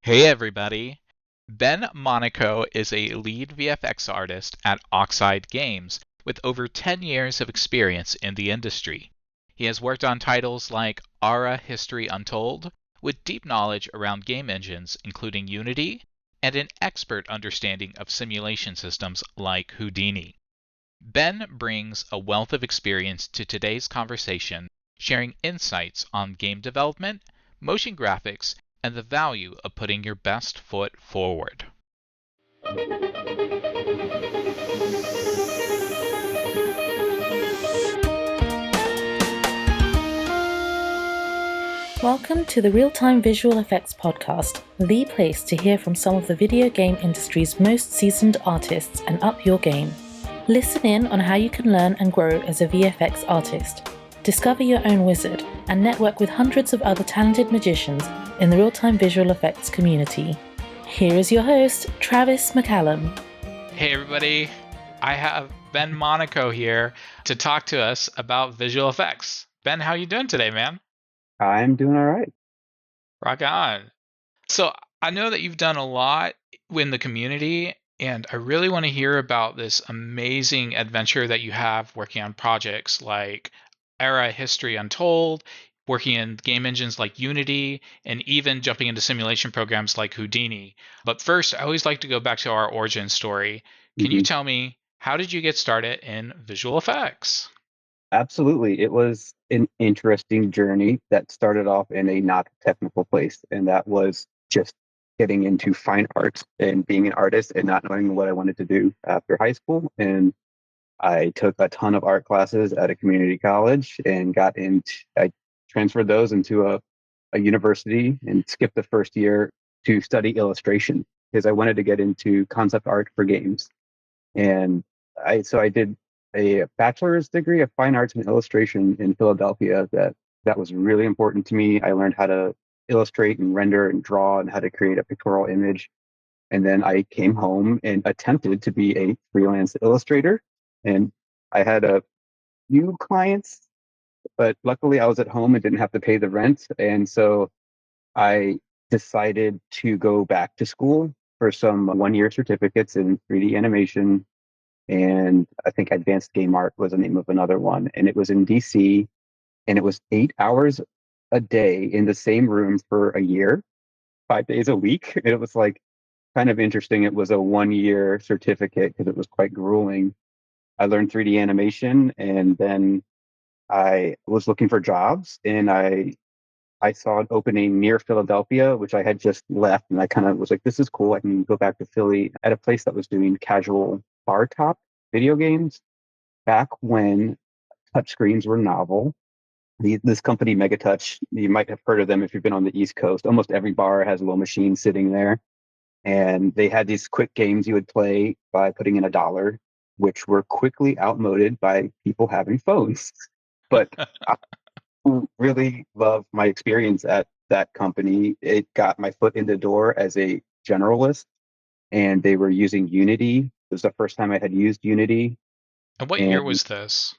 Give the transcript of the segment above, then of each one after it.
Hey everybody! Ben Monaco is a lead VFX artist at Oxide Games with over 10 years of experience in the industry. He has worked on titles like Ara History Untold, with deep knowledge around game engines including Unity, and an expert understanding of simulation systems like Houdini. Ben brings a wealth of experience to today's conversation, sharing insights on game development, motion graphics, and the value of putting your best foot forward. Welcome to the Real-Time Visual Effects Podcast, the place to hear from some of the video game industry's most seasoned artists and up your game. Listen in on how you can learn and grow as a VFX artist. Discover your own wizard and network with hundreds of other talented magicians in the real-time visual effects community. Here is your host, Travis McCallum. Hey everybody, I have Ben Monaco here to talk to us about visual effects. Ben, how you doing today, man? I'm doing all right. Rock on. So I know that you've done a lot in the community, and I really want to hear about this amazing adventure that you have working on projects like Ara History Untold, working in game engines like Unity, and even jumping into simulation programs like Houdini. But first, I always like to go back to our origin story. Can you hmm tell me, how did you get started in visual effects? Absolutely. It was an interesting journey that started off in a not technical place, and that was just getting into fine arts and being an artist and not knowing what I wanted to do after high school. And I took a ton of art classes at a community college and I transferred those into a university and skipped the first year to study illustration because I wanted to get into concept art for games. And I did a bachelor's degree of fine arts and illustration in Philadelphia. That was really important to me. I learned how to illustrate and render and draw and how to create a pictorial image. And then I came home and attempted to be a freelance illustrator. And I had a few clients, but luckily I was at home and didn't have to pay the rent. And so I decided to go back to school for some 1 year certificates in 3D animation, and I think Advanced Game Art was the name of another one. And it was in DC, and it was 8 hours a day in the same room for a year, 5 days a week. It was like kind of interesting. It was a 1 year certificate because it was quite grueling. I learned 3D animation, and then I was looking for jobs, and I saw an opening near Philadelphia, which I had just left, and I kind of was like, "This is cool. I can go back to Philly," at a place that was doing casual bar top video games back when touchscreens were novel. This company, Megatouch, you might have heard of them if you've been on the East Coast. Almost every bar has a little machine sitting there, and they had these quick games you would play by putting in $1, which were quickly outmoded by people having phones. But really loved my experience at that company. It got my foot in the door as a generalist, and they were using Unity. It was the first time I had used Unity And what year in was this?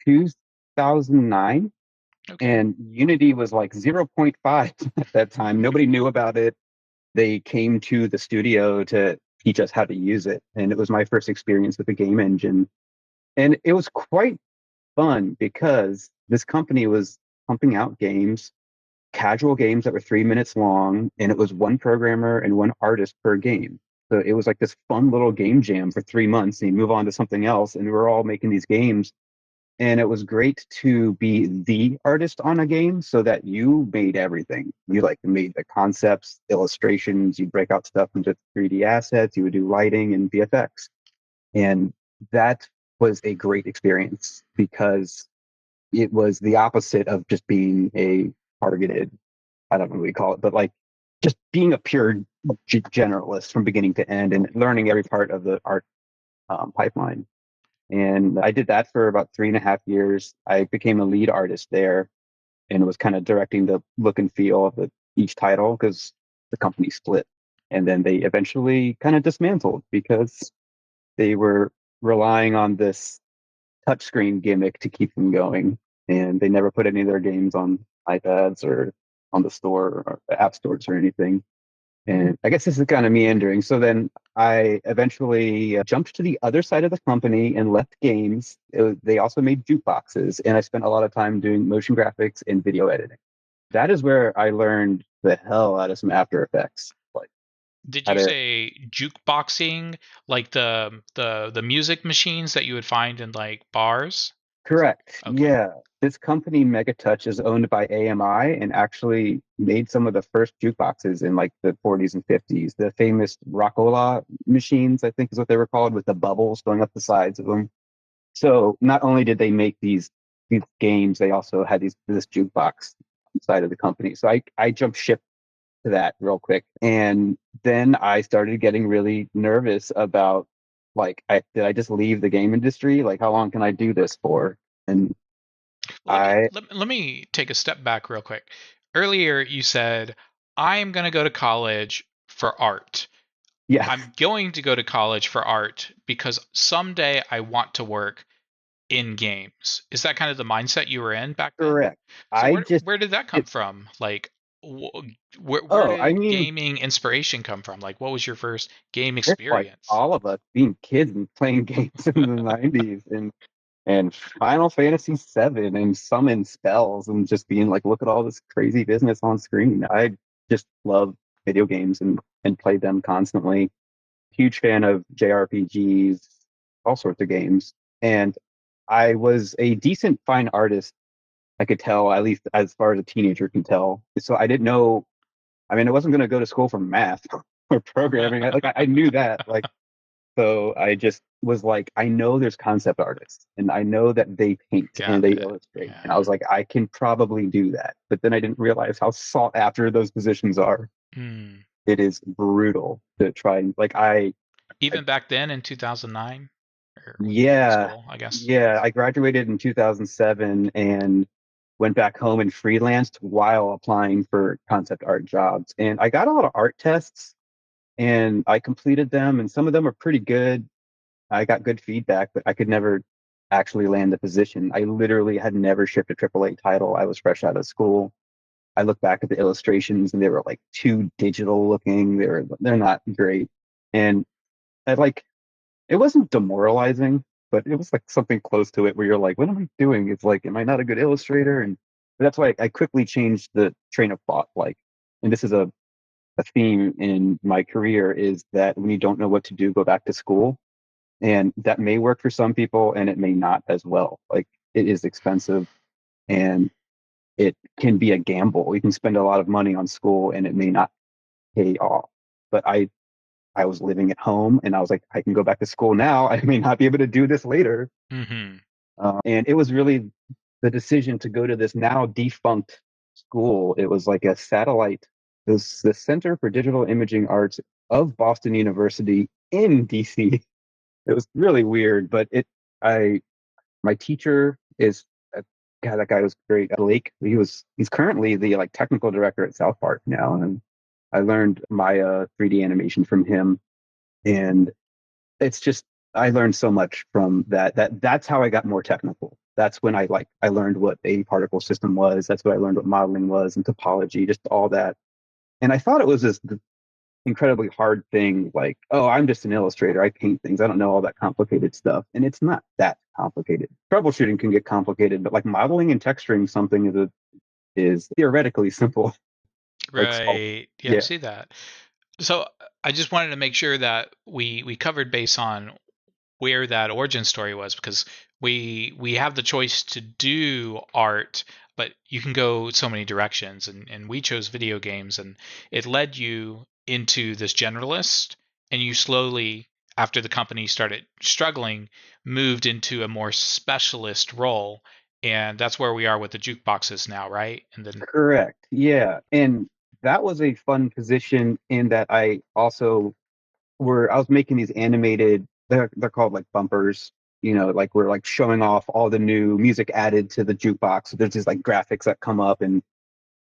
2009. Okay. And Unity was like zero point 0.5 at that time. Nobody knew about it. They came to the studio to teach us how to use it. And it was my first experience with the game engine. And it was quite fun because this company was pumping out games, casual games that were 3 minutes long, and it was one programmer and one artist per game. So it was like this fun little game jam for 3 months, and you move on to something else, and we're all making these games. And it was great to be the artist on a game so that you made everything. You like made the concepts, illustrations, you break out stuff into 3D assets, you would do lighting and VFX. And that was a great experience because it was the opposite of just being a targeted, I don't know what we call it, but like just being a pure generalist from beginning to end and learning every part of the art pipeline. And I did that for about 3.5 years. I became a lead artist there and was kind of directing the look and feel of each title because the company split. And then they eventually kind of dismantled because they were relying on this touchscreen gimmick to keep them going. And they never put any of their games on iPads or on the store or the app stores or anything. And I guess this is kind of meandering. So then I eventually jumped to the other side of the company and left games. They also made jukeboxes, and I spent a lot of time doing motion graphics and video editing. That is where I learned the hell out of some After Effects, like Did how you to. say jukeboxing, like the music machines that you would find in like bars? Correct. Okay. Yeah. This company, Megatouch, is owned by AMI and actually made some of the first jukeboxes in like the 40s and 50s. The famous Rockola machines, I think is what they were called, with the bubbles going up the sides of them. So not only did they make these games, they also had this jukebox side of the company. So I jumped ship to that real quick. And then I started getting really nervous about, like, did I just leave the game industry? Like, how long can I do this for? And Let me I, let me take a step back real quick. Earlier you said I'm going to go to college for art. yeah, I'm going to go to college for art because someday I want to work in games. Is that kind of the mindset you were in back then? correct. So I just, where did that come it, from? Like where oh, I did mean, gaming inspiration come from? Like what was your first game just like experience? all of us being kids and playing games in the 90s and Final Fantasy VII and summon spells and just being like, look at all this crazy business on screen. I just love video games and played them constantly. Huge fan of JRPGs, all sorts of games. And I was a decent fine artist, I could tell, at least as far as a teenager can tell. So I didn't know, I mean, I wasn't going to go to school for math or programming. I knew that. Like, so I just was like, I know there's concept artists and I know that they paint and Got they it. illustrate. And Yeah. I was like, I can probably do that. But then I didn't realize how sought after those positions are. Hmm. It is brutal to try and like I Even back then in 2009 or when you were in yeah, school, I guess. yeah. I graduated in 2007 and went back home and freelanced while applying for concept art jobs. And I got a lot of art tests and I completed them, and some of them are pretty good. I got good feedback, but I could never actually land the position. I literally had never shipped a AAA title. I was fresh out of school. I look back at the illustrations and they were like too digital looking. They're not great. And I like it wasn't demoralizing, but it was like something close to it where you're like, what am I doing? It's like, am I not a good illustrator? And that's why I quickly changed the train of thought. Like, and this is a theme in my career is that when you don't know what to do, go back to school. And that may work for some people and it may not as well. Like it is expensive and it can be a gamble. You can spend a lot of money on school and it may not pay off. But I was living at home and I was like, I can go back to school now. I may not be able to do this later. Hmm. And it was really the decision to go to this now defunct school. It was like a satellite, this the Center for Digital Imaging Arts of Boston University in DC. It was really weird, but I, my teacher is, God, that guy was great. Blake, he's currently the like technical director at South Park now. And I learned Maya 3D animation from him. And it's just I learned so much from that's how I got more technical. That's when I learned what a particle system was. That's what I learned what modeling was and topology, just all that. And I thought it was this incredibly hard thing, like, oh, I'm just an illustrator. I paint things. I don't know all that complicated stuff. And it's not that complicated. Troubleshooting can get complicated, but like modeling and texturing something is theoretically simple. Like solve. Right. Yeah, I Yeah. see that. So I just wanted to make sure that we covered base on where that origin story was because we have the choice to do art, but you can go so many directions, and we chose video games, and it led you into this generalist, and you slowly, after the company started struggling, moved into a more specialist role, and that's where we are with the jukeboxes now, right? And then Correct. Yeah. And that was a fun position in that I was making these animated, they're called like bumpers, like we're like showing off all the new music added to the jukebox. So there's these like graphics that come up and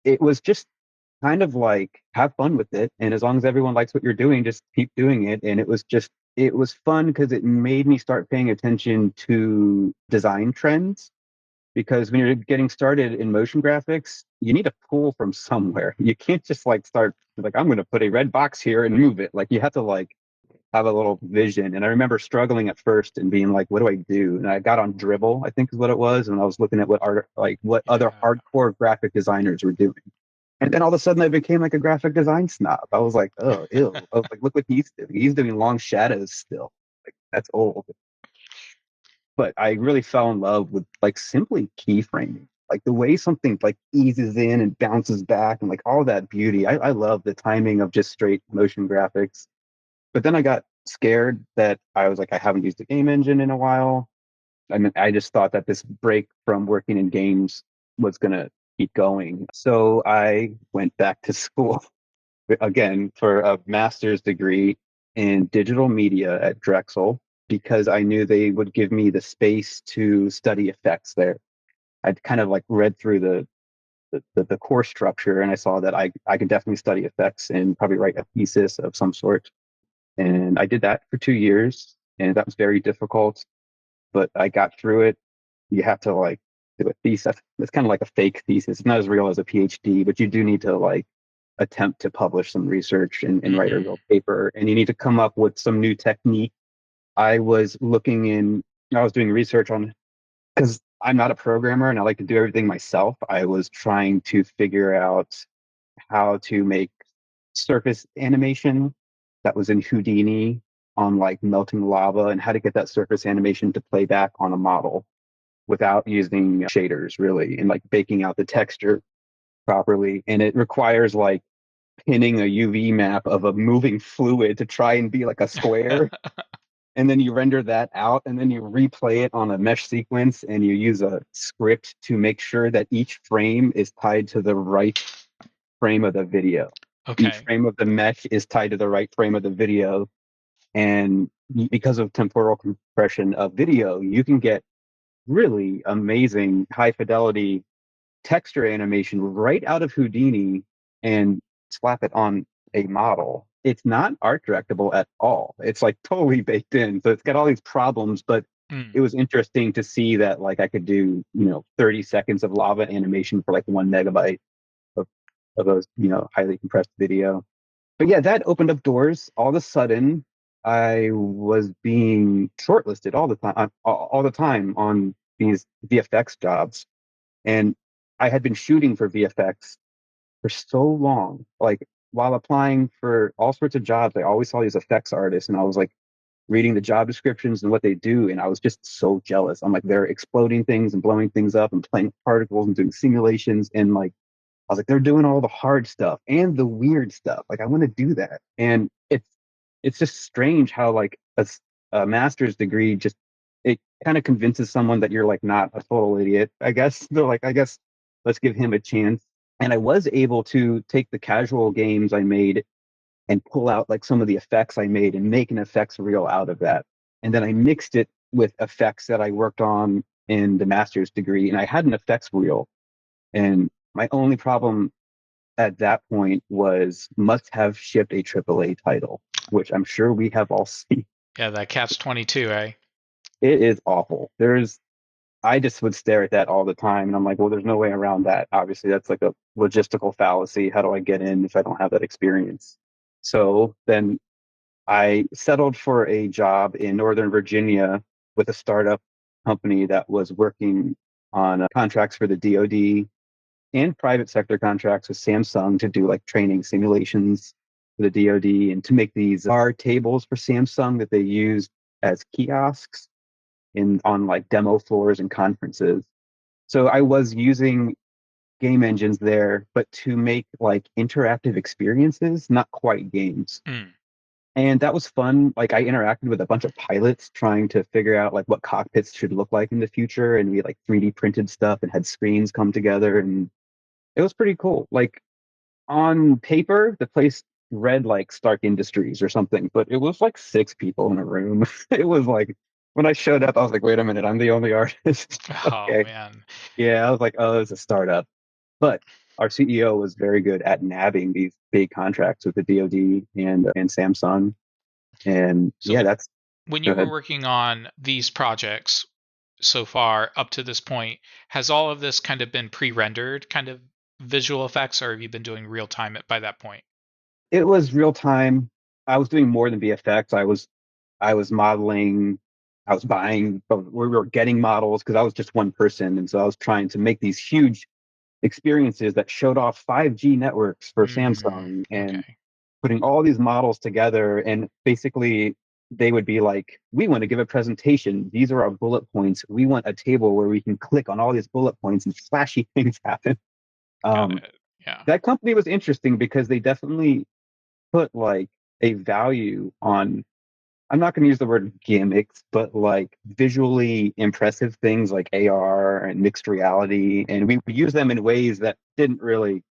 it was just kind of like have fun with it. And as long as everyone likes what you're doing, just keep doing it. And it was fun because it made me start paying attention to design trends because when you're getting started in motion graphics, you need to pull from somewhere. You can't just like start like I'm going to put a red box here and move it. Like you have to like have a little vision. And I remember struggling at first and being like, what do I do? And I got on Dribble, I think is what it was, and I was looking at what art like what other Yeah. hardcore graphic designers were doing. And then all of a sudden I became like a graphic design snob. I was like, oh, ew. I was like, look what he's doing. He's doing long shadows still. Like that's old. But I really fell in love with like simply keyframing. Like the way something like eases in and bounces back and like all that beauty. I love the timing of just straight motion graphics. But then I got scared that I was like, I haven't used a game engine in a while. I mean, I just thought that this break from working in games was gonna keep going. So I went back to school again for a master's degree in digital media at Drexel because I knew they would give me the space to study effects there. I'd kind of like read through the course structure and I saw that I could definitely study effects and probably write a thesis of some sort. And I did that for 2 years and that was very difficult, but I got through it. You have to like do a thesis. It's kind of like a fake thesis. It's not as real as a PhD, but you do need to like attempt to publish some research and write a Hmm. real paper. And you need to come up with some new technique. I was looking in, I was doing research on, because I'm not a programmer and I like to do everything myself. I was trying to figure out how to make surface animation that was in Houdini on like melting lava and how to get that surface animation to play back on a model without using shaders really and like baking out the texture properly. And it requires like pinning a UV map of a moving fluid to try and be like a square. And then you render that out and then you replay it on a mesh sequence and you use a script to make sure that each frame is tied to the right frame of the video. Each Okay. frame of the mesh is tied to the right frame of the video. And because of temporal compression of video, you can get really amazing high fidelity texture animation right out of Houdini and slap it on a model. It's not art directable at all. It's like totally baked in. So it's got all these problems, but Mm. it was interesting to see that like I could do, 30 seconds of lava animation for like 1 megabyte of, of a, highly compressed video. But yeah, that opened up doors. All of a sudden, I was being shortlisted all the time on these VFX jobs and I had been shooting for VFX for so long. Like while applying for all sorts of jobs, I always saw these effects artists and I was like reading the job descriptions and what they do. And I was just so jealous. I'm like, they're exploding things and blowing things up and playing particles and doing simulations. And like, I was like, they're doing all the hard stuff and the weird stuff. Like I want to do that. And it's just strange how like a master's degree just it kind of convinces someone that you're like not a total idiot. I guess they're like, I guess let's give him a chance. And I was able to take the casual games I made and pull out like some of the effects I made and make an effects reel out of that. And then I mixed it with effects that I worked on in the master's degree, and I had an effects reel. And my only problem at that point was must have shipped a AAA title, which I'm sure we have all seen. Yeah, that catch 22, eh? It is awful. I just would stare at that all the time. And I'm like, well, there's no way around that. Obviously, that's like a logistical fallacy. How do I get in if I don't have that experience? So then I settled for a job in Northern Virginia with a startup company that was working on contracts for the DoD and private sector contracts with Samsung to do like training simulations for the DoD and to make these bar tables for Samsung that they use as kiosks in on like demo floors and conferences. So I was using game engines there, but to make like interactive experiences, not quite games. Mm. And that was fun. Like I interacted with a bunch of pilots trying to figure out like what cockpits should look like in the future. And we like 3D printed stuff and had screens come together and it was pretty cool. Like on paper, the place read like Stark Industries or something, but it was like 6 people in a room. It was like when I showed up, I was like, wait a minute, I'm the only artist. Oh Okay. man. Yeah, I was like, oh, it's a startup. But our CEO was very good at nabbing these big contracts with the DoD and Samsung. And So yeah, when that's when go you were ahead. working on these projects, so far up to this point, has all of this kind of been pre-rendered kind of visual effects, or have you been doing real time by that point? It was real time. I was doing more than VFX. I was modeling. I was buying. We were getting models because I was just one person, and so I was trying to make these huge experiences that showed off 5G networks for Samsung and Okay. putting all these models together. And basically, they would be like, "We want to give a presentation. These are our bullet points. We want a table where we can click on all these bullet points and flashy things happen." Got Um, it. Yeah. that company was interesting because they definitely put like a value on, I'm not going to use the word gimmicks, but like visually impressive things like AR and mixed reality. And we use them in ways that didn't really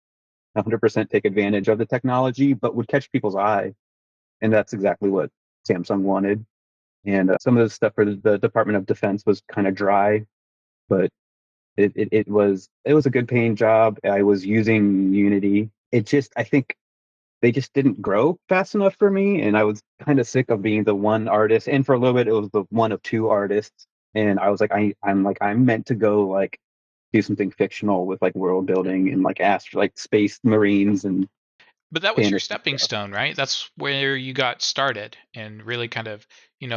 100% take advantage of the technology, but would catch people's eye. And that's exactly what Samsung wanted. And some of the stuff for the Department of Defense was kind of dry, but it was a good paying job. I was using Unity. It just, I think they just didn't grow fast enough for me, and I was kind of sick of being the one artist. And for a little bit, it was the one of two artists, and I was like, I'm meant to go like do something fictional with like world building and like like space marines and But that was your fantasy stepping stuff. stone, right? That's where you got started and really kind of,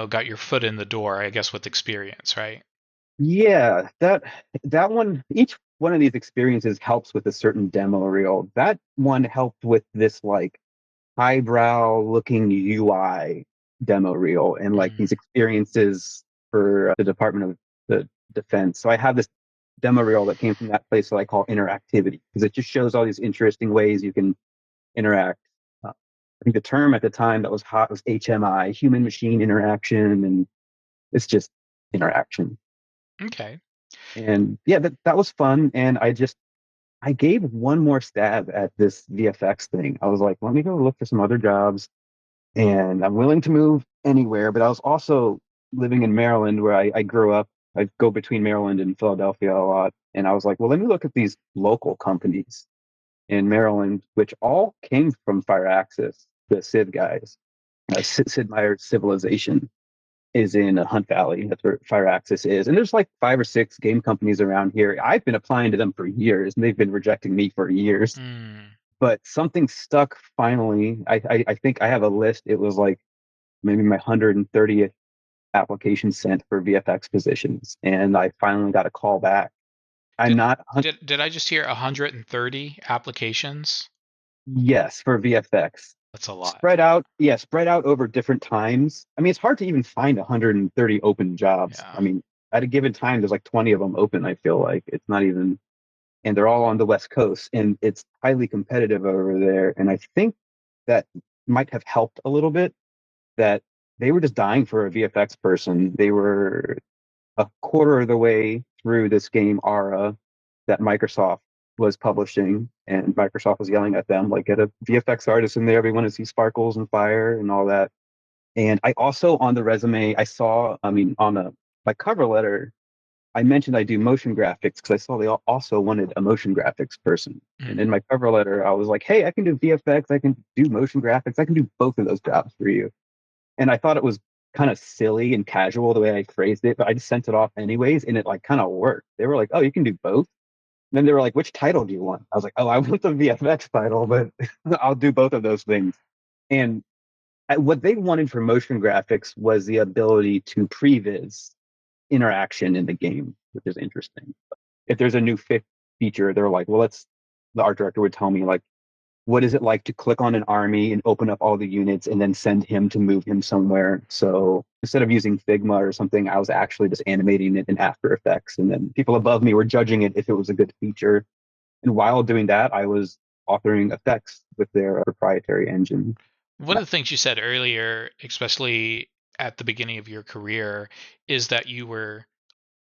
got your foot in the door, I guess, with experience, right? Yeah, that one, each one of these experiences helps with a certain demo reel. That one helped with this like highbrow looking UI demo reel and like these Mm. experiences for the Department of the Defense. So I have this demo reel that came from that place that I call interactivity because it just shows all these interesting ways you can interact. I think the term at the time that was hot was HMI, human machine interaction, and it's just interaction. Okay. And yeah, that was fun. And I gave one more stab at this VFX thing. I was like, let me go look for some other jobs, and I'm willing to move anywhere. But I was also living in Maryland where I grew up. I go between Maryland and Philadelphia a lot. And I was like, well, let me look at these local companies in Maryland, which all came from Firaxis, the Civ guys. Sid Meier's Civilization is in Hunt Valley. That's where Firaxis is. And there's like 5 or 6 game companies around here. I've been applying to them for years, and they've been rejecting me for years. Mm. But something stuck finally. I think I have a list. It was like maybe my 130th application sent for VFX positions, and I finally got a call back. I'm Did not did I just hear 130 applications? yes for VFX That's a lot. spread out. Yeah, spread out over different times. I mean, it's hard to even find 130 open jobs. Yeah. I mean, at a given time, there's like 20 of them open. I feel like it's not even, and they're all on the West Coast, and it's highly competitive over there. And I think that might have helped a little bit that they were just dying for a VFX person. They were a quarter of the way through this game Ara that Microsoft was publishing, and Microsoft was yelling at them like, "Get a VFX artist in there. We want to see sparkles and fire and all that." And I also on the resume I saw, I mean, on my cover letter, I mentioned I do motion graphics because I saw they also wanted a motion graphics person. And in Mm. my cover letter, I was like, "Hey, I can do VFX, I can do motion graphics, I can do both of those jobs for you." And I thought it was kind of silly and casual the way I phrased it, but I just sent it off anyways, and it like kind of worked. They were like, "Oh, you can do both." And then they were like, "Which title do you want?" I was like, "Oh, I want the VFX title, but I'll do both of those things." And what they wanted for motion graphics was the ability to previs interaction in the game, which is interesting. If there's a new feature, they're like, "Well, let's." The art director would tell me like, what is it like to click on an army and open up all the units and then send him to move him somewhere? So instead of using Figma or something, I was actually just animating it in After Effects. And then people above me were judging it if it was a good feature. And while doing that, I was authoring effects with their proprietary engine. One of the things you said earlier, especially at the beginning of your career, is that you were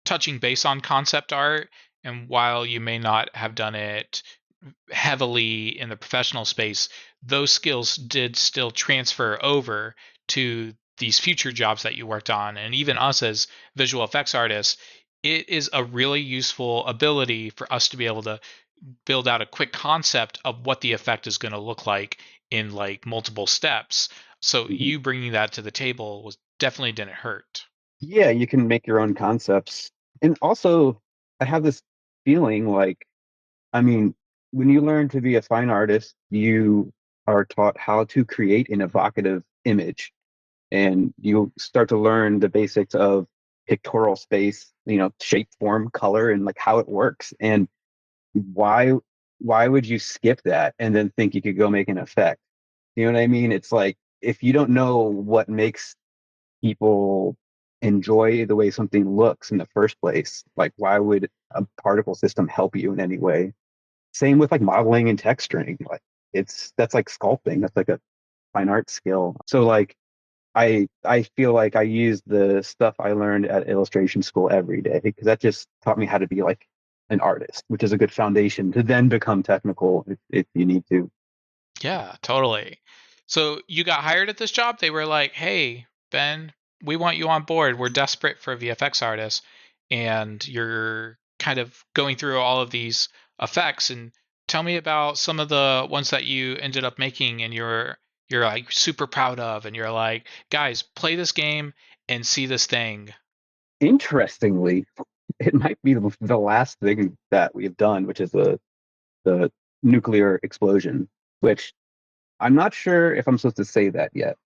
touching base on concept art. And while you may not have done it heavily in the professional space, those skills did still transfer over to these future jobs that you worked on. And even us as visual effects artists, it is a really useful ability for us to be able to build out a quick concept of what the effect is going to look like in like multiple steps. So Mhm. you bringing that to the table was definitely didn't hurt. Yeah, you can make your own concepts. And also, I have this feeling like, I mean, when you learn to be a fine artist, you are taught how to create an evocative image, and you start to learn the basics of pictorial space, shape, form, color, and like how it works. And why why would you skip that and then think you could go make an effect? You know what I mean? It's like if you don't know what makes people enjoy the way something looks in the first place, like why would a particle system help you in any way? Same with like modeling and texturing. Like that's like sculpting. That's like a fine art skill. So like I feel like I use the stuff I learned at illustration school every day because that just taught me how to be like an artist, which is a good foundation to then become technical if you need to. Yeah, totally. So you got hired at this job? They were like, "Hey, Ben, we want you on board. We're desperate for a VFX artist." And you're kind of going through all of these effects and tell me about some of the ones that you ended up making and you're like super proud of and you're like, "Guys, play this game and see this thing." Interestingly, it might be the last thing that we've done, which is the nuclear explosion, which I'm not sure if I'm supposed to say that yet.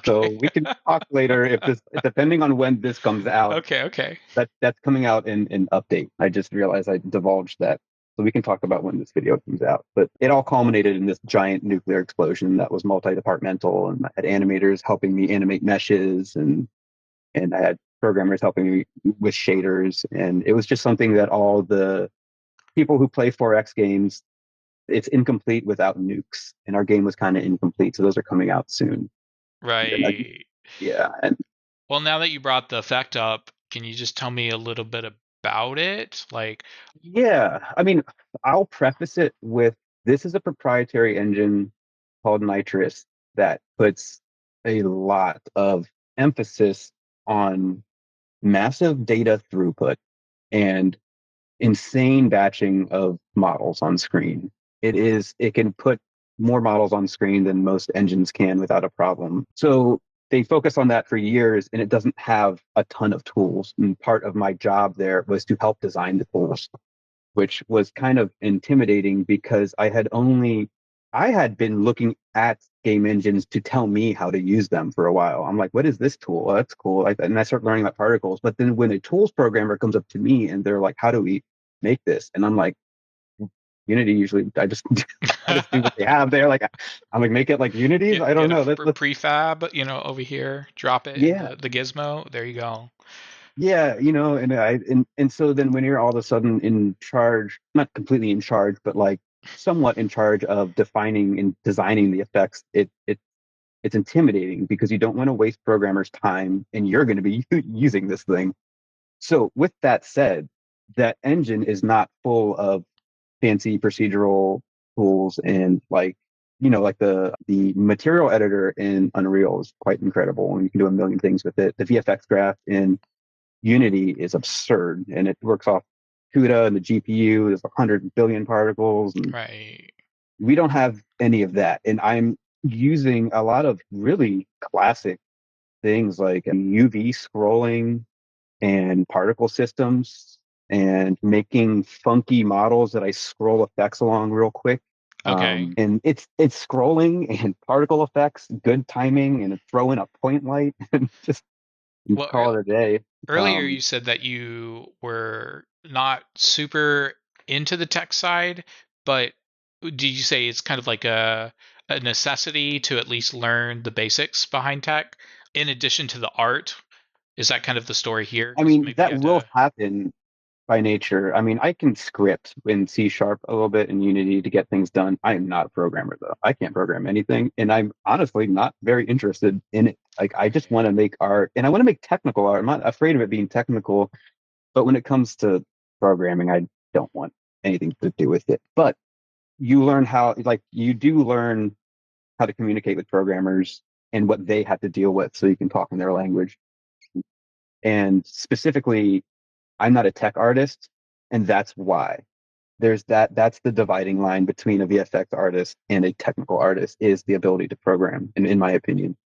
So Okay. we can talk later if this, depending on when this comes out. Okay, okay. That's coming out in update. I just realized I divulged that. So we can talk about when this video comes out. But it all culminated in this giant nuclear explosion that was multi-departmental, and I had animators helping me animate meshes, and I had programmers helping me with shaders. And it was just something that all the people who play 4X games, it's incomplete without nukes. And our game was kind of incomplete. So those are coming out soon. And I, Right. yeah. And Well, now that you brought the effect up, can you just tell me a little bit about it? Like, yeah, I mean, I'll preface it with this is a proprietary engine called Nitrous that puts a lot of emphasis on massive data throughput and insane batching of models on screen. It can put more models on screen than most engines can without a problem. So they focus on that for years, and it doesn't have a ton of tools. And part of my job there was to help design the tools, which was kind of intimidating because I had been looking at game engines to tell me how to use them for a while. I'm like, what is this tool? Oh, that's cool. And I start learning about particles. But then when a tools programmer comes up to me and they're like, how do we make this? And I'm like, Unity usually I just do what they have there. Like I'm like, make it like Unity. I don't get a know. prefab, over here, drop it in Yeah. the gizmo. There you go. Yeah, and so then when you're all of a sudden in charge, not completely in charge, but like somewhat in charge of defining and designing the effects, it's intimidating because you don't want to waste programmers' time and you're going to be using this thing. So with that said, that engine is not full of fancy procedural tools and like the material editor in Unreal is quite incredible and you can do a million things with it. The VFX graph in Unity is absurd, and it works off CUDA and the GPU. There's 100 billion particles, and Right. we don't have any of that. And I'm using a lot of really classic things like UV scrolling and particle systems and making funky models that I scroll effects along real quick. Okay. And it's scrolling and particle effects, good timing, and throw in a point light and just Well, call it a day. earlier Um, you said that you were not super into the tech side, but did you say it's kind of like a necessity to at least learn the basics behind tech in addition to the art? Is that kind of the story here? I Because mean, maybe you that had will to. happen by nature. I mean, I can script in C sharp a little bit in Unity to get things done. I am not a programmer though. I can't program anything, and I'm honestly not very interested in it. Like, I just want to make art, and I want to make technical art. I'm not afraid of it being technical, but when it comes to programming, I don't want anything to do with it. But you do learn how to communicate with programmers and what they have to deal with, so you can talk in their language. And specifically, I'm not a tech artist, and that's why. That's the dividing line between a VFX artist and a technical artist is the ability to program, and in my opinion,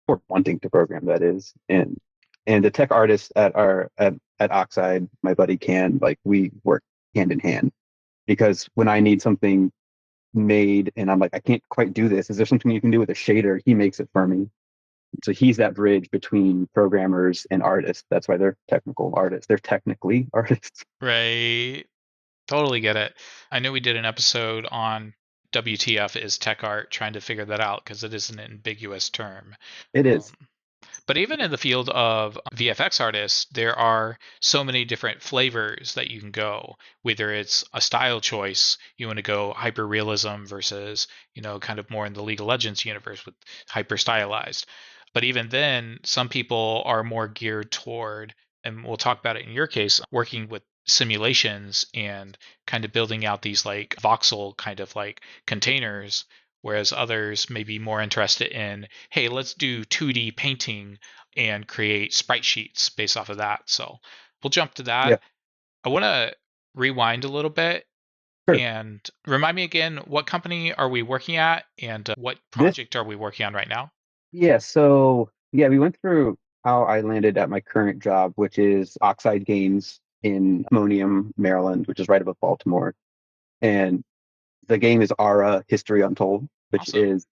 or wanting to program that is. And the tech artists at at Oxide, my buddy Can, like we work hand in hand because when I need something made and I'm like, I can't quite do this. Is there something you can do with a shader? He makes it for me. So he's that bridge between programmers and artists. That's why they're technical artists. They're technically artists. Right. Totally get it. I know we did an episode on WTF is tech art, trying to figure that out because it is an ambiguous term. It is. Um, But even in the field of VFX artists, there are so many different flavors that you can go. Whether it's a style choice, you want to go hyper realism versus, kind of more in the League of Legends universe with hyper stylized. But even then, some people are more geared toward, and we'll talk about it in your case, working with simulations and kind of building out these like voxel kind of like containers, whereas others may be more interested in, hey, let's do 2D painting and create sprite sheets based off of that. So we'll jump to Yeah. that. I want to rewind a little bit Sure. and remind me again, what company are we working at and what This, project are we working on right now? yeah. So, yeah, we went through how I landed at my current job, which is Oxide Games in Ammonium, Maryland, which is right above Baltimore. And the game is Ara History Untold, which Awesome. is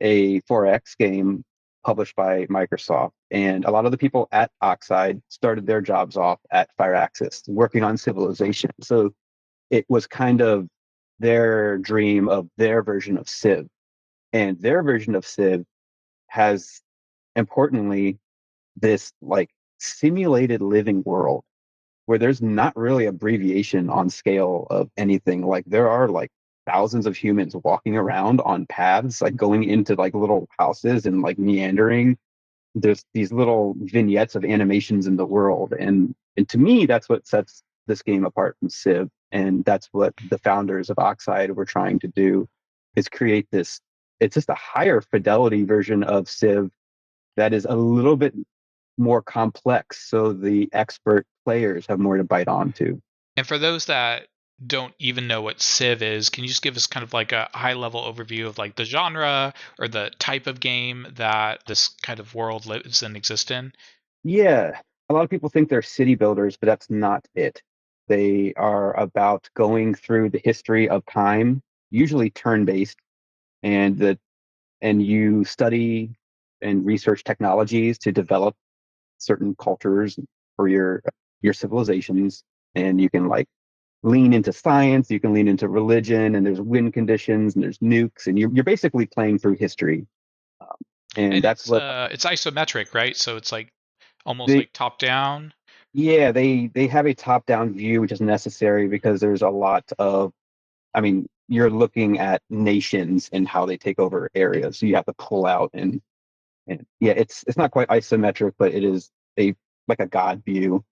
a 4X game published by Microsoft. And a lot of the people at Oxide started their jobs off at Firaxis, working on Civilization. So it was kind of their dream of their version of Civ. And their version of Civ has, importantly, this like simulated living world where there's not really abbreviation on scale of anything. Like there are like thousands of humans walking around on paths, like going into like little houses and like meandering. There's these little vignettes of animations in the world. And to me, that's what sets this game apart from Civ. And that's what the founders of Oxide were trying to do is create this. It's just a higher fidelity version of Civ that is a little bit more complex, so the expert players have more to bite onto. And for those that don't even know what Civ is, can you just give us kind of like a high level overview of like the genre or the type of game that this kind of world lives and exists in? Yeah, a lot of people think they're city builders, but that's not it. They are about going through the history of time, usually turn-based, and you study and research technologies to develop certain cultures for your civilizations, and you can like lean into science, you can lean into religion, and there's win conditions, and there's nukes, and you're basically playing through history. Um, and And that's it's what it's isometric, right? So it's like almost they, like top down. yeah, they have a top-down view, which is necessary because there's a lot of, I mean, you're looking at nations and how they take over areas, so you have to pull out and yeah, it's not quite isometric, but it is a like a god view.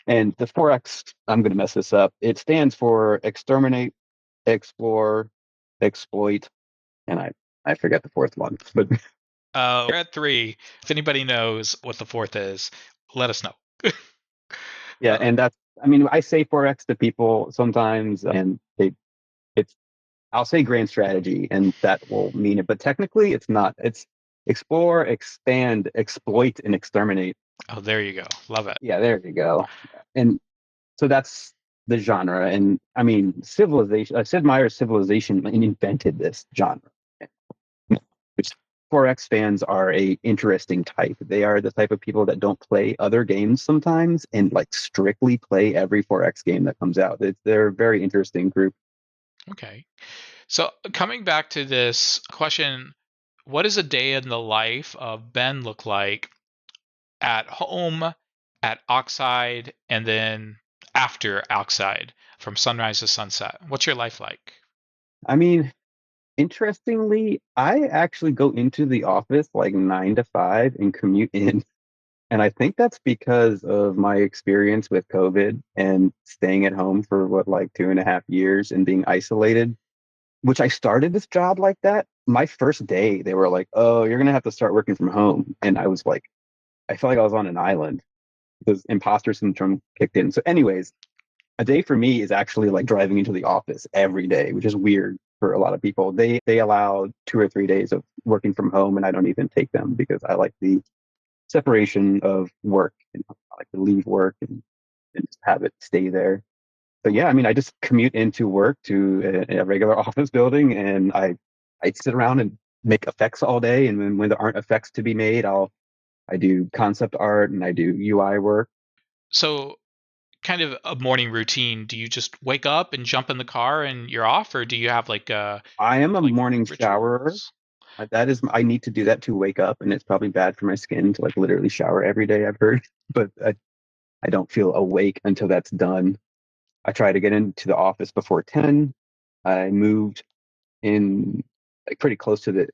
And the 4X, I'm going to mess this up. It stands for exterminate, explore, exploit, and I forget the fourth one. But We're at three. If anybody knows what the fourth is, let us know. yeah, uh, and that's, I mean, I say 4X to people sometimes, and it's I'll say grand strategy, and that will mean it. But technically, it's not. It's explore, expand, exploit, and exterminate. oh, there you go. Love it. Yeah, there you go. And so that's the genre. And I mean, Civilization, Sid Meier's Civilization invented this genre, which 4X fans are a interesting type. They are the type of people that don't play other games sometimes and like strictly play every 4X game that comes out. They're a very interesting group. Okay. So coming back to this question, what does a day in the life of Ben look like at home, at Oxide, and then after Oxide from sunrise to sunset? What's your life like? I mean, interestingly, I actually go into the office like 9 to 5 and commute in. And I think that's because of my experience with COVID and staying at home for what, like 2.5 years and being isolated, which I started this job like that. My first day, they were like, "Oh, you're gonna have to start working from home." And I was like, I felt like I was on an island because imposter syndrome kicked in. So, anyways, a day for me is actually like driving into the office every day, which is weird for a lot of people. They allow 2 or 3 days of working from home, and I don't even take them because I like the separation of work and I like to leave work and and just have it stay there. But yeah, I mean, I just commute into work to a regular office building, and I sit around and make effects all day. And when there aren't effects to be made, I do concept art and I do UI work. So, kind of a morning routine. Do you just wake up and jump in the car and you're off, or do you have I am a like morning showerer. rituals? That is, I need to do that to wake up, and it's probably bad for my skin to like literally shower every day, I've heard. But I don't feel awake until that's done. I try to get into the office before 10. I moved in like pretty close to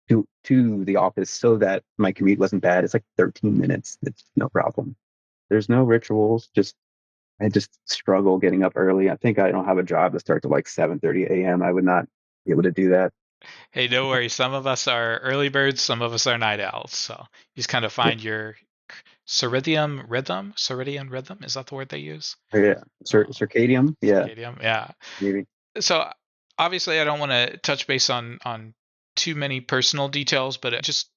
the office so that my commute wasn't bad. It's like 13 minutes. It's no problem. There's no rituals. I just struggle getting up early. I think I don't have a job that starts at like 7:30 a.m. I would not be able to do that. Hey, don't worry. Some of us are early birds, some of us are night owls. So you just kind of Yeah, find your circadian rhythm. Is that the word they use? yeah. Uh, Circadian. Yeah, circadian. Yeah. maybe. So obviously, I don't want to touch base on too many personal details, but it just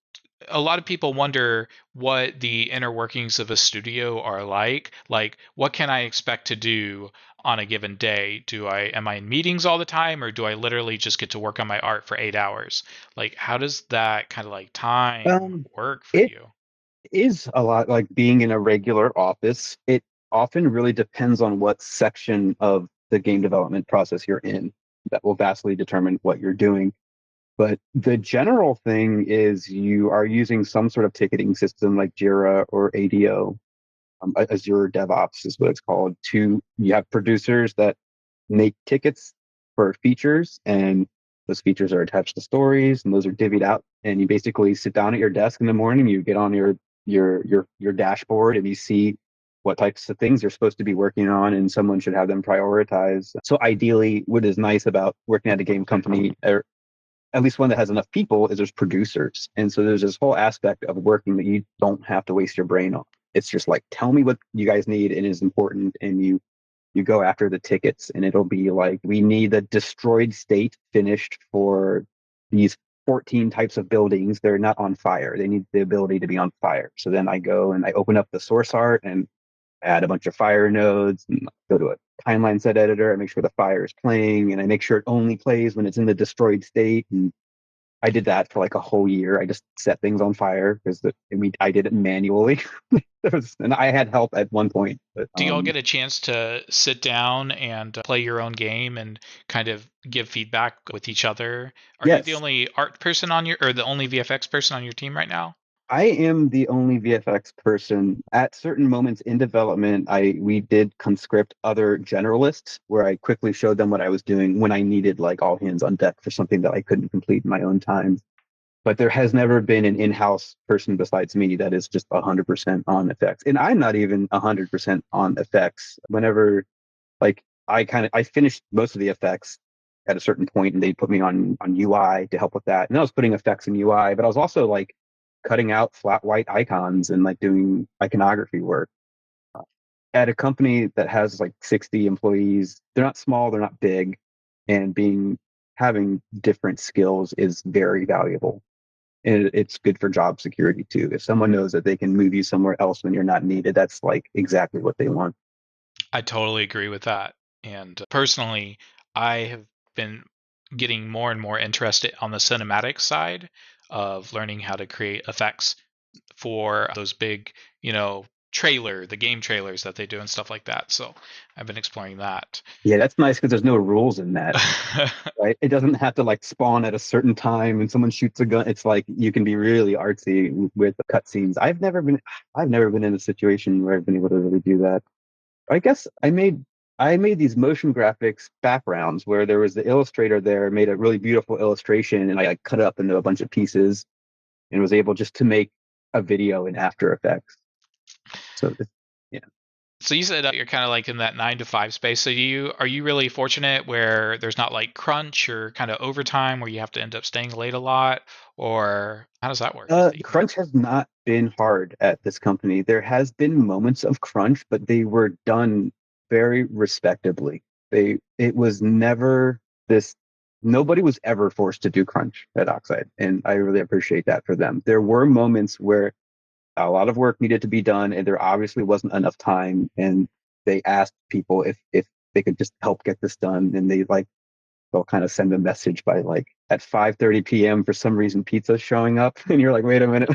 a lot of people wonder what the inner workings of a studio are like. Like, what can I expect to do on a given day? Am I in meetings all the time, or do I literally just get to work on my art for 8 hours? Like, how does that kind of like time Um, work for it you? is a lot like being in a regular office. It often really depends on what section of the game development process you're in. That will vastly determine what you're doing. But the general thing is you are using some sort of ticketing system like Jira or ADO. Azure DevOps is what it's called. You have producers that make tickets for features, and those features are attached to stories, and those are divvied out. And you basically sit down at your desk in the morning, you get on your dashboard, and you see what types of things you're supposed to be working on, and someone should have them prioritized. So ideally, what is nice about working at a game company, or at least one that has enough people, is there's producers. And so there's this whole aspect of working that you don't have to waste your brain on. It's just like, tell me what you guys need and is important, and you go after the tickets, and it'll be like, we need the destroyed state finished for these 14 types of buildings. They're not on fire. They need the ability to be on fire. So then I go and I open up the source art and add a bunch of fire nodes and go to a timeline set editor. I make sure the fire is playing, and I make sure it only plays when it's in the destroyed state. And I did that for like a whole year. I just set things on fire because I did it manually. And I had help at one point, but Do y'all get a chance to sit down and play your own game and kind of give feedback with each other? Are you the yes, only art person on your, or the only VFX person on your team right now? I am the only VFX person. At certain moments in development, we did conscript other generalists where I quickly showed them what I was doing when I needed like all hands on deck for something that I couldn't complete in my own time. But there has never been an in-house person besides me that is just 100% on effects. And I'm not even 100% on effects. Whenever like I finished most of the effects at a certain point, and they put me on UI to help with that. And I was putting effects in UI, but I was also like cutting out flat white icons and like doing iconography work. At a company that has like 60 employees, they're not small, they're not big, and being having different skills is very valuable. And it's good for job security too. If someone knows that they can move you somewhere else when you're not needed, that's like exactly what they want. I totally agree with that. And personally, I have been getting more and more interested on the cinematic side of learning how to create effects for those big, the game trailers that they do and stuff like that. So I've been exploring that. Yeah, that's nice because there's no rules in that, right? It doesn't have to like spawn at a certain time and someone shoots a gun. It's like you can be really artsy with the cutscenes. I've never been in a situation where I've been able to really do that. I guess I made these motion graphics backgrounds where there was the illustrator there, made a really beautiful illustration, and I like cut it up into a bunch of pieces and was able just to make a video in After Effects. So yeah. So you said you're kind of like in that 9 to 5 space. So are you really fortunate where there's not like crunch or kind of overtime where you have to end up staying late a lot, or how does that work? That you can. Crunch has not been hard at this company. There has been moments of crunch, but they were done very respectably. It was never this. Nobody was ever forced to do crunch at Oxide, and I really appreciate that for them. There were moments where a lot of work needed to be done, and there obviously wasn't enough time, and they asked people if they could just help get this done, and they'll kind of send a message by like at 5:30 p.m. for some reason pizza's showing up, and you're like, wait a minute.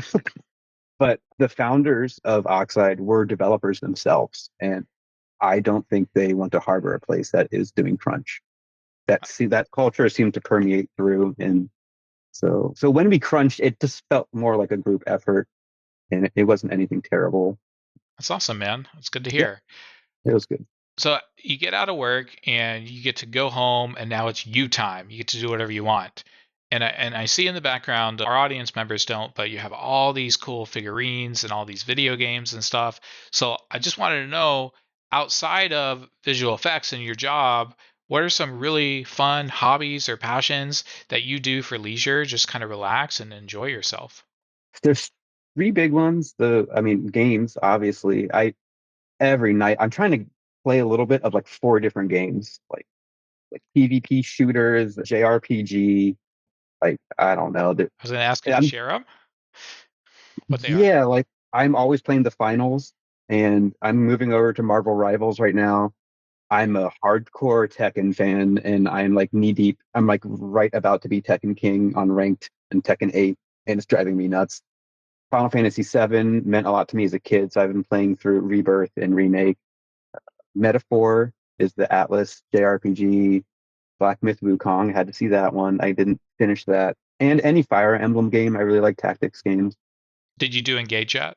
But the founders of Oxide were developers themselves, and I don't think they want to harbor a place that is doing crunch. That culture seemed to permeate through, and so when we crunched, it just felt more like a group effort, and it wasn't anything terrible. That's awesome, man. That's good to Yeah, hear. it was good. So you get out of work and you get to go home, and now it's you time. You get to do whatever you want. And I see in the background, our audience members don't, but you have all these cool figurines and all these video games and stuff. So I just wanted to know, outside of visual effects and your job, what are some really fun hobbies or passions that you do for leisure, just kind of relax and enjoy yourself? There's three big ones. I mean, games. Obviously, I every night I'm trying to play a little bit of like four different games, like PvP shooters, JRPG. Like I don't know. I was going to ask, could you I'm share them? What they are? Yeah, like I'm always playing the finals, and I'm moving over to Marvel Rivals right now. I'm a hardcore Tekken fan, and I'm like knee deep. I'm like right about to be Tekken King on ranked and Tekken 8, and it's driving me nuts. Final Fantasy VII meant a lot to me as a kid, so I've been playing through Rebirth and Remake. Metaphor is the Atlas JRPG. Black Myth Wukong, I had to see that one. I didn't finish that. And any Fire Emblem game, I really like tactics games. Did you do Engage yet?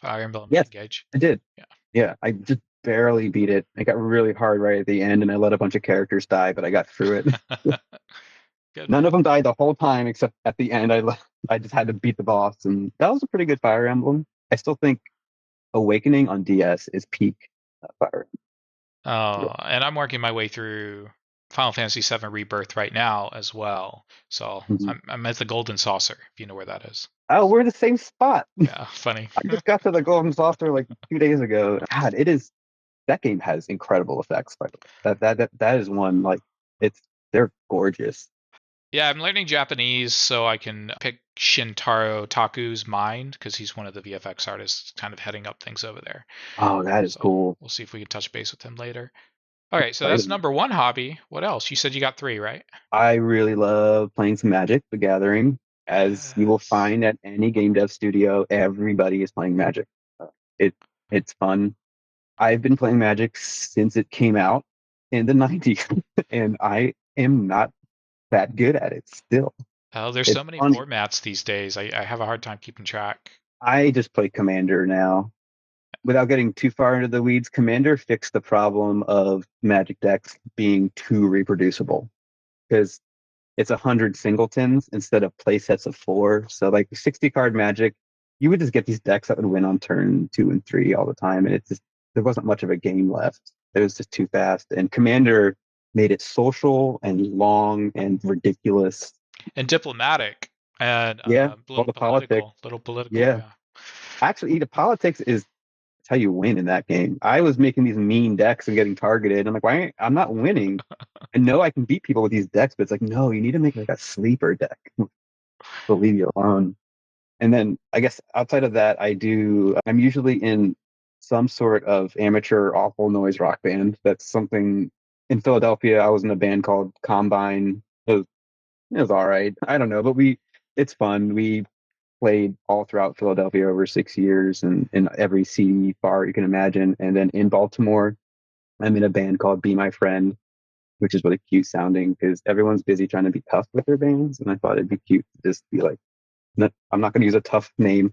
Fire Emblem Yes, Engage? I did. Yeah. Yeah, I just barely beat it. It got really hard right at the end, and I let a bunch of characters die, but I got through it. Good, None man. of them died the whole time, except at the end. I just had to beat the boss, and that was a pretty good Fire Emblem. I still think Awakening on DS is peak Fire Emblem. Oh, and I'm working my way through Final Fantasy VII Rebirth right now as well. So Mhm. I'm at the Golden Saucer, if you know where that is. Oh, we're in the same spot. Yeah, funny. I just got to the Golden Saucer like 2 days ago. God, it is that game has incredible effects. By the way, that is one like it's they're gorgeous. Yeah, I'm learning Japanese so I can pick Shintaro Taku's mind because he's one of the VFX artists kind of heading up things over there. Oh, that is So cool. we'll see if we can touch base with him later. All right, so that's Exciting. number one hobby. What else? You said you got three, right? I really love playing some Magic: The Gathering. As you will Yes. find at any game dev studio, everybody is playing Magic. Uh, it it's fun. I've been playing Magic since it came out in the 90s, and I am not that good at it still. Oh, there's It's so many funny. formats these days. I have a hard time keeping track. I just play Commander now. Without getting too far into the weeds, Commander fixed the problem of Magic decks being too reproducible because it's 100 singletons instead of play sets of four. So like 60 card Magic, you would just get these decks that would win on turn 2 and 3 all the time, and there wasn't much of a game left. It was just too fast. And Commander made it social and long and ridiculous. And diplomatic and Yeah, a all little the politics. political, little political, Yeah, yeah. actually, the politics is how you win in that game. I was making these mean decks and getting targeted. I'm like, I'm not winning. I know I can beat people with these decks, but it's like, no, you need to make like a sleeper deck. They'll leave you alone. And then I guess outside of that, I'm usually in some sort of amateur awful noise rock band. That's something in Philadelphia. I was in a band called Combine. It was all right. I don't know, but it's fun. We played all throughout Philadelphia over 6 years and in every CD bar you can imagine. And then in Baltimore, I'm in a band called Be My Friend, which is really cute sounding because everyone's busy trying to be tough with their bands. And I thought it'd be cute to just be like, no, I'm not going to use a tough name.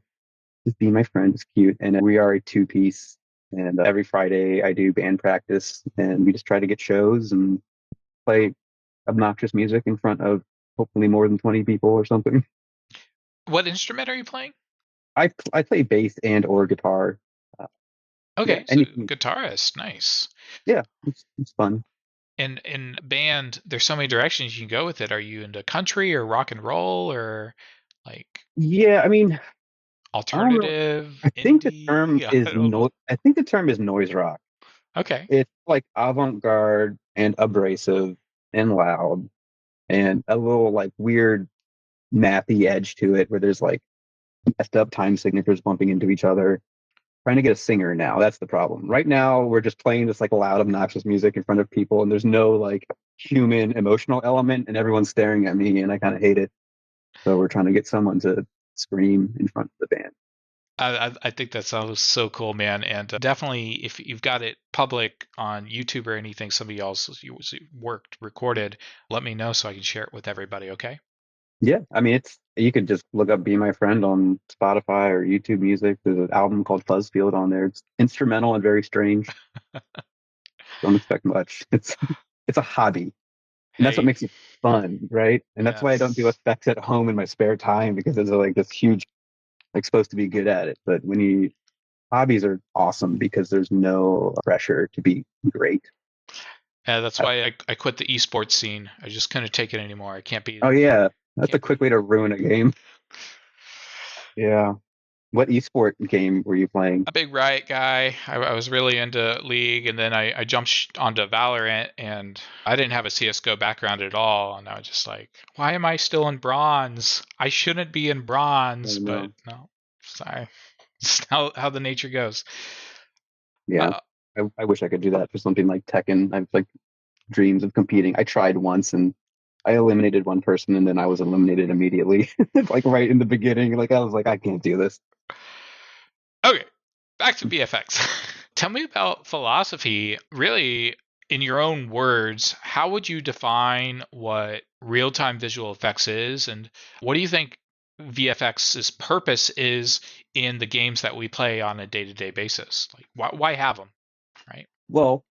Just Be My Friend is cute. And we are a two-piece. And every Friday I do band practice and we just try to get shows and play obnoxious music in front of hopefully more than 20 people or something. What instrument are you playing? I play bass and or guitar. Uh, yeah, Okay, so anything. guitarist, nice. Yeah, it's fun. And in band, there's so many directions you can go with it. Are you into country or rock and roll or like Yeah, I mean, I don't know. alternative, Term indie? I is don't know. no. I think the term is noise rock. Okay. It's like avant-garde and abrasive and loud and a little like weird mathy edge to it, where there's like messed up time signatures bumping into each other. trying to get a singer now. That's the problem. Right now, we're just playing this like loud, obnoxious music in front of people, and there's no like human emotional element, and everyone's staring at me, and I kind of hate it. So we're trying to get someone to scream in front of the band. I think that sounds so cool, man. And definitely, if you've got it public on YouTube or anything, somebody else worked recorded, let me know so I can share it with everybody. Okay. Yeah, I mean, it's you could just look up "Be My Friend" on Spotify or YouTube Music. There's an album called Fuzzfield on there. It's instrumental and very strange. Don't expect much. It's a hobby, and that's what Hey, makes it fun, right? And that's why I don't do yes. effects at home in my spare time because it's like this huge, like supposed to be good at it. But when you hobbies are awesome because there's no pressure to be great. Yeah, that's why I quit the esports scene. I just couldn't take it anymore. I can't be Oh yeah, that's a can't quick be way to ruin a game. Yeah. What esport game were you playing? a big Riot guy. I was really into League, and then I jumped onto Valorant, and I didn't have a CS:GO background at all, and I was just like, why am I still in bronze? I shouldn't be in I bronze, don't but know. no, sorry. It's how the nature goes. Yeah. Uh, I wish I could do that for something like Tekken. I've like dreams of competing. I tried once and I eliminated one person and then I was eliminated immediately. Like right in the beginning. Like I was like, I can't do this. okay, back to VFX. Tell me about philosophy. Really, in your own words, how would you define what real time visual effects is? And what do you think VFX's purpose is in the games that we play on a day to day basis? Like, why have them, right? Well,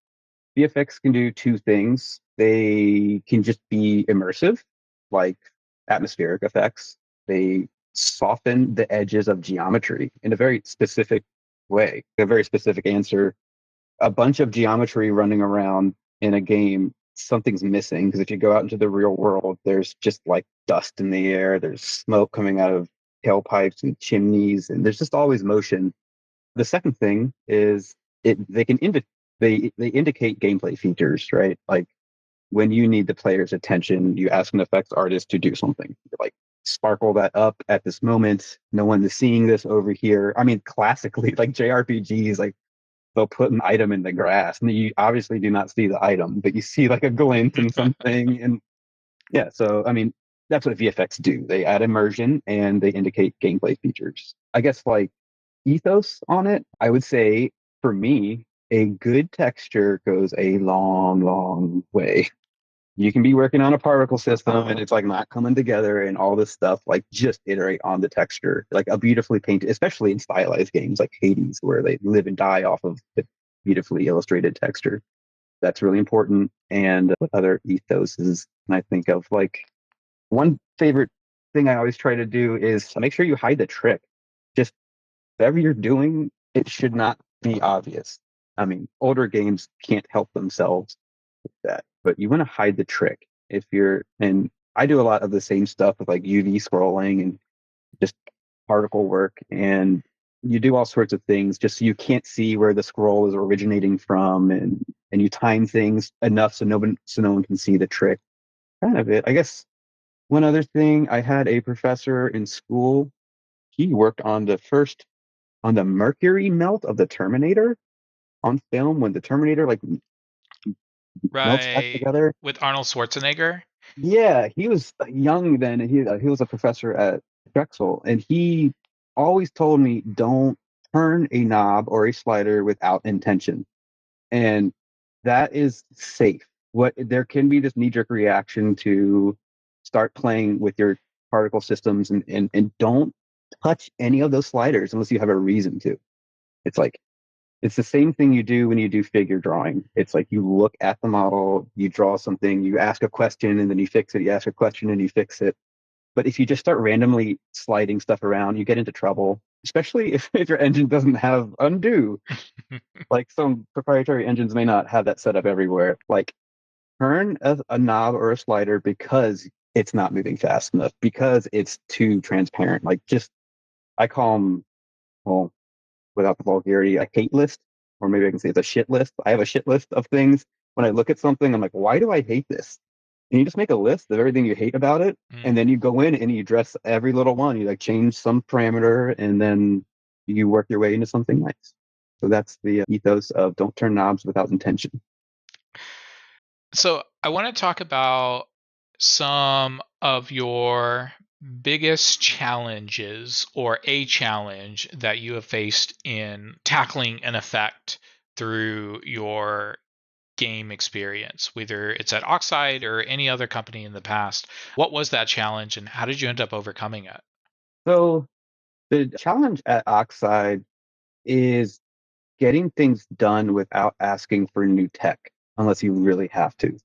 VFX can do two things. They can just be immersive, like atmospheric effects. They soften the edges of geometry in a very specific way, a very specific answer. A bunch of geometry running around in a game, something's missing because if you go out into the real world, there's just like dust in the air, there's smoke coming out of tailpipes and chimneys, and there's just always motion. The second thing is they can they indicate gameplay features, right? Like when you need the player's attention, you ask an effects artist to do something. Like sparkle that up at this moment. No one is seeing this over here. I mean, classically, like JRPGs, like they'll put an item in the grass, and you obviously do not see the item, but you see like a glint and something. And yeah, so I mean, that's what VFX do. They add immersion and they indicate gameplay features. I guess like ethos on it, I would say for me, a good texture goes a long, long way. You can be working on a particle system and it's like not coming together and all this stuff. Like just iterate on the texture, like a beautifully painted, especially in stylized games like Hades, where they live and die off of the beautifully illustrated texture. That's really important. And what other ethoses can I think of? Like one favorite thing I always try to do is make sure you hide the trick. Just whatever you're doing, it should not be obvious. I mean, older games can't help themselves with that, but you want to hide the trick. If you're, and I do a lot of the same stuff with like UV scrolling and just particle work, and you do all sorts of things just so you can't see where the scroll is originating from, and you time things enough so no one can see the trick. Kind of it, I guess. One other thing, I had a professor in school. He worked on the mercury melt of the Terminator on film when the Terminator like melts back Right. together. With Arnold Schwarzenegger? Yeah, he was young then. And he was a professor at Drexel, and he always told me don't turn a knob or a slider without intention, and that is safe. What there can be this knee jerk reaction to start playing with your particle systems, and don't touch any of those sliders unless you have a reason to. It's like it's the same thing you do when you do figure drawing. It's like you look at the model, you draw something, you ask a question, and then you fix it. You ask a question and you fix it. But if you just start randomly sliding stuff around, you get into trouble, especially if your engine doesn't have undo. Like some proprietary engines may not have that set up everywhere. Like turn a knob or a slider because it's not moving fast enough, because it's too transparent. Like just, I call them, well, without the vulgarity, a hate list, or maybe I can say it's a shit list. I have a shit list of things. When I look at something, I'm like, why do I hate this? And you just make a list of everything you hate about it, Mm. and then you go in and you address every little one. You like change some parameter, and then you work your way into something nice. So that's the ethos of don't turn knobs without intention. So I want to talk about some of your biggest challenges or a challenge that you have faced in tackling an effect through your game experience, whether it's at Oxide or any other company in the past. What was that challenge and how did you end up overcoming it? So the challenge at Oxide is getting things done without asking for new tech, unless you really have to.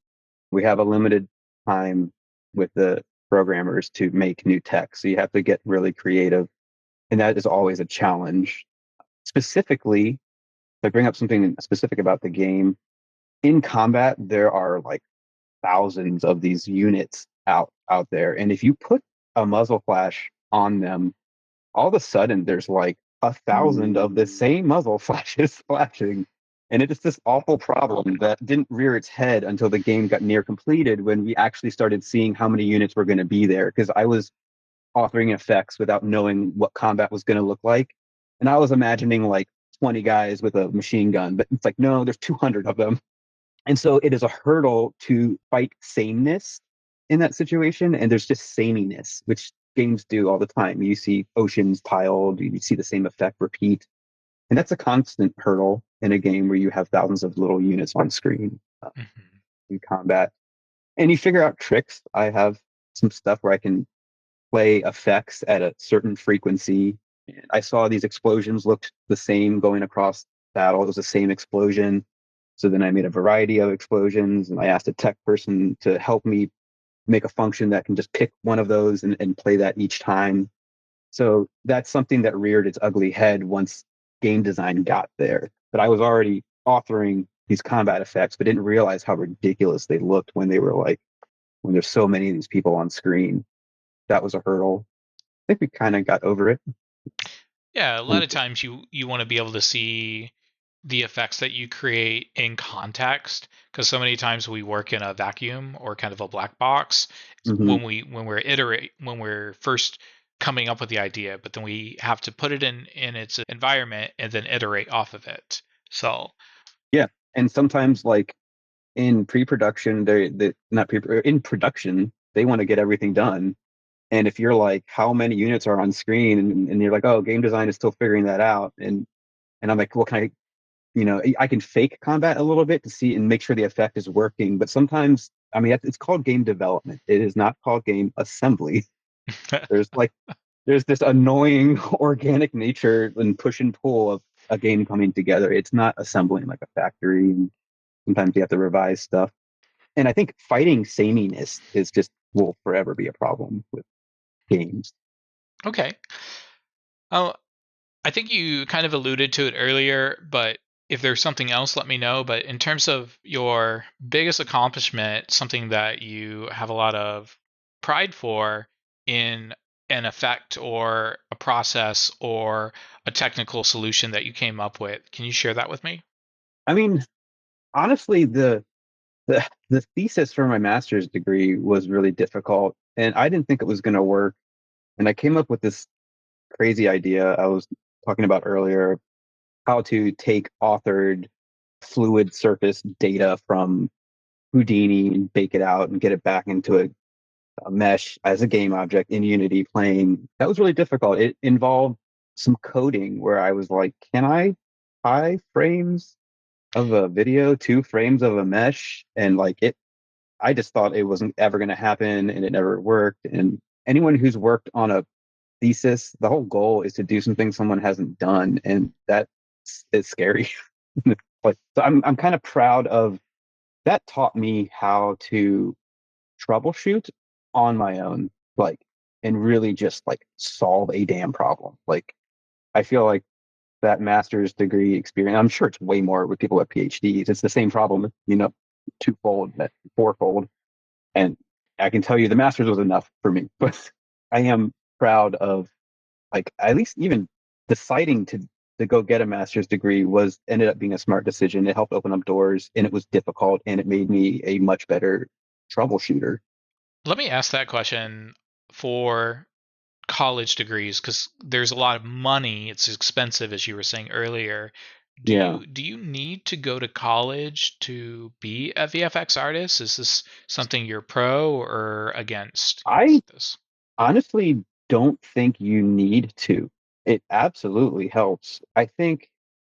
We have a limited time with the programmers to make new tech, so you have to get really creative, and that is always a challenge. Specifically, if I bring up something specific about the game, in combat, there are like thousands of these units out there, and if you put a muzzle flash on them, all of a sudden there's like 1,000 of the same muzzle flashes flashing. And it is this awful problem that didn't rear its head until the game got near completed when we actually started seeing how many units were going to be there. Because I was authoring effects without knowing what combat was going to look like. And I was imagining like 20 guys with a machine gun, but it's like, no, there's 200 of them. And so it is a hurdle to fight sameness in that situation. And there's just sameness, which games do all the time. You see oceans tiled, you see the same effect repeat. And that's a constant hurdle in a game where you have thousands of little units on screen Mhm. in combat. And you figure out tricks. I have some stuff where I can play effects at a certain frequency. And I saw these explosions looked the same going across battle. It was the same explosion. So then I made a variety of explosions and I asked a tech person to help me make a function that can just pick one of those and play that each time. So that's something that reared its ugly head once game design got there. But I was already authoring these combat effects, but didn't realize how ridiculous they looked when they were like, when there's so many of these people on screen. That was a hurdle. I think we kind of got over it. Yeah, a lot And of times you want to be able to see the effects that you create in context because so many times we work in a vacuum or kind of a black box mhm. when we're first coming up with the idea, but then we have to put it in its environment and then iterate off of it. So, Yeah, and sometimes like in pre-production, they not pre in production, they want to get everything done. And if you're like, how many units are on screen, and you're like, oh, game design is still figuring that out, and I'm like, well, can I, I can fake combat a little bit to see and make sure the effect is working. But sometimes, I mean, it's called game development. It is not called game assembly. There's like, there's this annoying organic nature and push and pull of a game coming together. It's not assembling like a factory. And sometimes you have to revise stuff. And I think fighting sameness is just will forever be a problem with games. okay. Oh, I think you kind of alluded to it earlier, but if there's something else, let me know. But in terms of your biggest accomplishment, something that you have a lot of pride for in an effect or a process or a technical solution that you came up with, can you share that with me? I mean, honestly, the thesis for my master's degree was really difficult, and I didn't think it was going to work. And I came up with this crazy idea I was talking about earlier, how to take authored fluid surface data from Houdini and bake it out and get it back into a mesh as a game object in Unity playing. That was really difficult. It involved some coding where I was like, can I tie frames of a video, 2 frames of a mesh? And like I just thought it wasn't ever going to happen and it never worked. And anyone who's worked on a thesis, the whole goal is to do something someone hasn't done. And that is scary. Like, so I'm kind of proud of that taught me how to troubleshoot on my own, like, and really just like solve a damn problem. Like, I feel like that master's degree experience, I'm sure it's way more with people with PhDs. It's the same problem, twofold, fourfold. And I can tell you the master's was enough for me, but I am proud of like at least even deciding to go get a master's degree was ended up being a smart decision. It helped open up doors and it was difficult and it made me a much better troubleshooter. Let me ask that question for college degrees because there's a lot of money. It's expensive, as you were saying earlier. Do Yeah. you need to go to college to be a VFX artist? Is this something you're pro or against I this? honestly don't think you need to. It absolutely helps. I think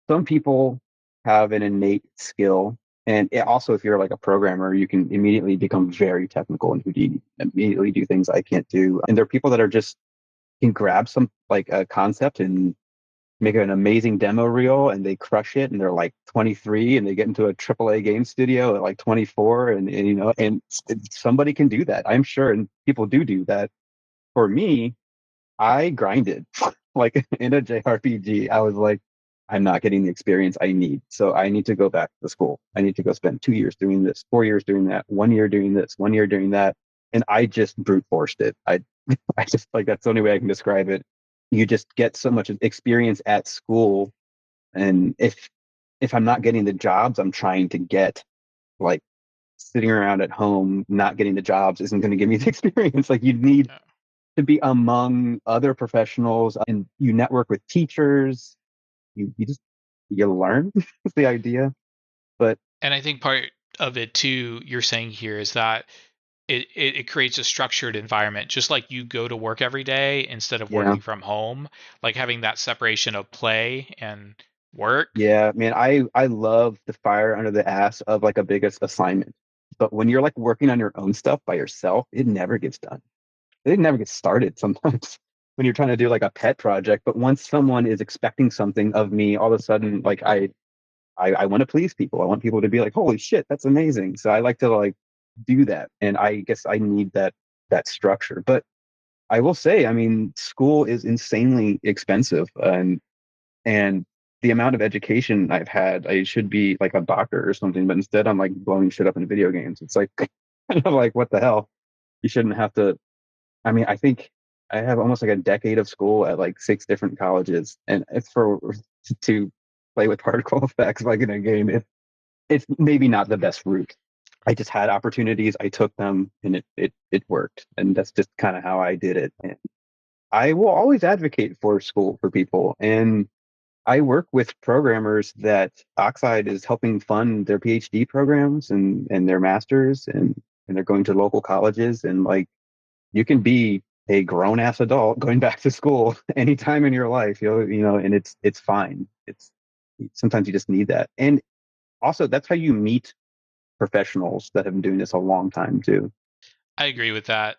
some people have an innate skill. And also, if you're like a programmer, you can immediately become very technical in Houdini, immediately do things I can't do. And there are people that are just can grab some like a concept and make an amazing demo reel and they crush it and they're like 23 and they get into a AAA game studio at like 24 and somebody can do that, I'm sure, and people do that. For me, I grinded like in a JRPG. I was like, I'm not getting the experience I need. So I need to go back to school. I need to go spend 2 years doing this, 4 years doing that, 1 year doing this, 1 year doing that. And I just brute forced it. I just like that's the only way I can describe it. You just get so much experience at school. And if I'm not getting the jobs I'm trying to get, like sitting around at home not getting the jobs isn't going to give me the experience. Like you need Yeah. to be among other professionals and you network with teachers. You just you learn is the idea. But And I think part of it too, you're saying here is that it creates a structured environment, just like you go to work every day instead of yeah, working from home, like having that separation of play and work. yeah, man, I love the fire under the ass of like a biggest assignment. But when you're like working on your own stuff by yourself, it never gets done. It never gets started sometimes when you're trying to do like a pet project. But once someone is expecting something of me, all of a sudden, like I want to please people. I want people to be like, holy shit, that's amazing. So I like to like do that. And I guess I need that structure. But I will say, I mean, school is insanely expensive, and the amount of education I've had, I should be like a doctor or something, but instead I'm like blowing shit up in video games. It's like kind of like what the hell? You shouldn't have to. I mean, I think I have almost like a decade of school at like 6 different colleges, and it's for to play with particle effects like in a game. It's maybe not the best route. I just had opportunities, I took them, and it worked, and that's just kind of how I did it. And I will always advocate for school for people, and I work with programmers that Oxide is helping fund their PhD programs and their masters, and they're going to local colleges, and like you can be a grown ass adult going back to school anytime in your life, and it's fine. It's sometimes you just need that. And also that's how you meet professionals that have been doing this a long time too. I agree with that.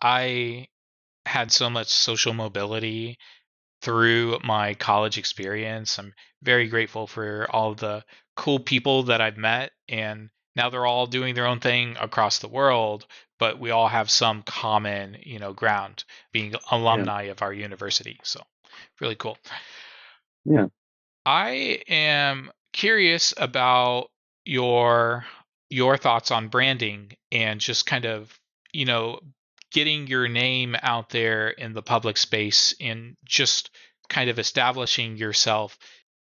I had so much social mobility through my college experience. I'm very grateful for all the cool people that I've met, and now they're all doing their own thing across the world, but we all have some common, ground, being Yeah. alumni of our university. So, really cool. Yeah. I am curious about your your thoughts on branding and just kind of, you know, getting your name out there in the public space and just kind of establishing yourself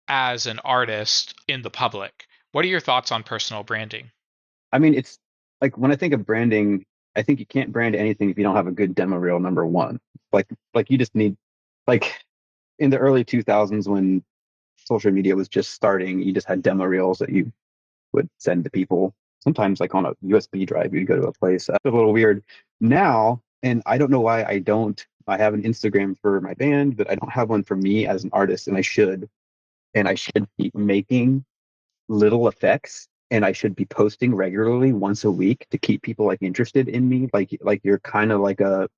as an artist in the public. What are your thoughts on personal branding? I mean, it's like when I think of branding, I think you can't brand anything if you don't have a good demo reel, number one. Like you just need like in the early 2000s when social media was just starting, you just had demo reels that you would send to people. Sometimes like on a USB drive, you'd go to a place. That's a little weird now. And I don't know why I don't. I have an Instagram for my band, but I don't have one for me as an artist, and I should. And I should be making little effects, and I should be posting regularly once a week to keep people like interested in me. Like you're kind of like a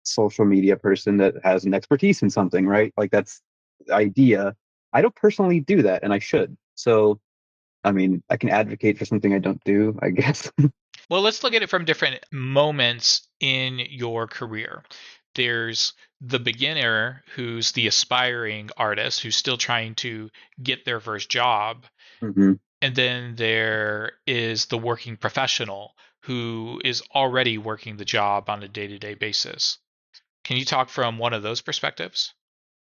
social media person that has an expertise in something, right? Like that's the idea. I don't personally do that, and I should. So I mean, I can advocate for something I don't do, I guess. Well, let's look at it from different moments in your career. There's the beginner who's the aspiring artist who's still trying to get their first job. hmm And then there is the working professional who is already working the job on a day to day basis. Can you talk from one of those perspectives?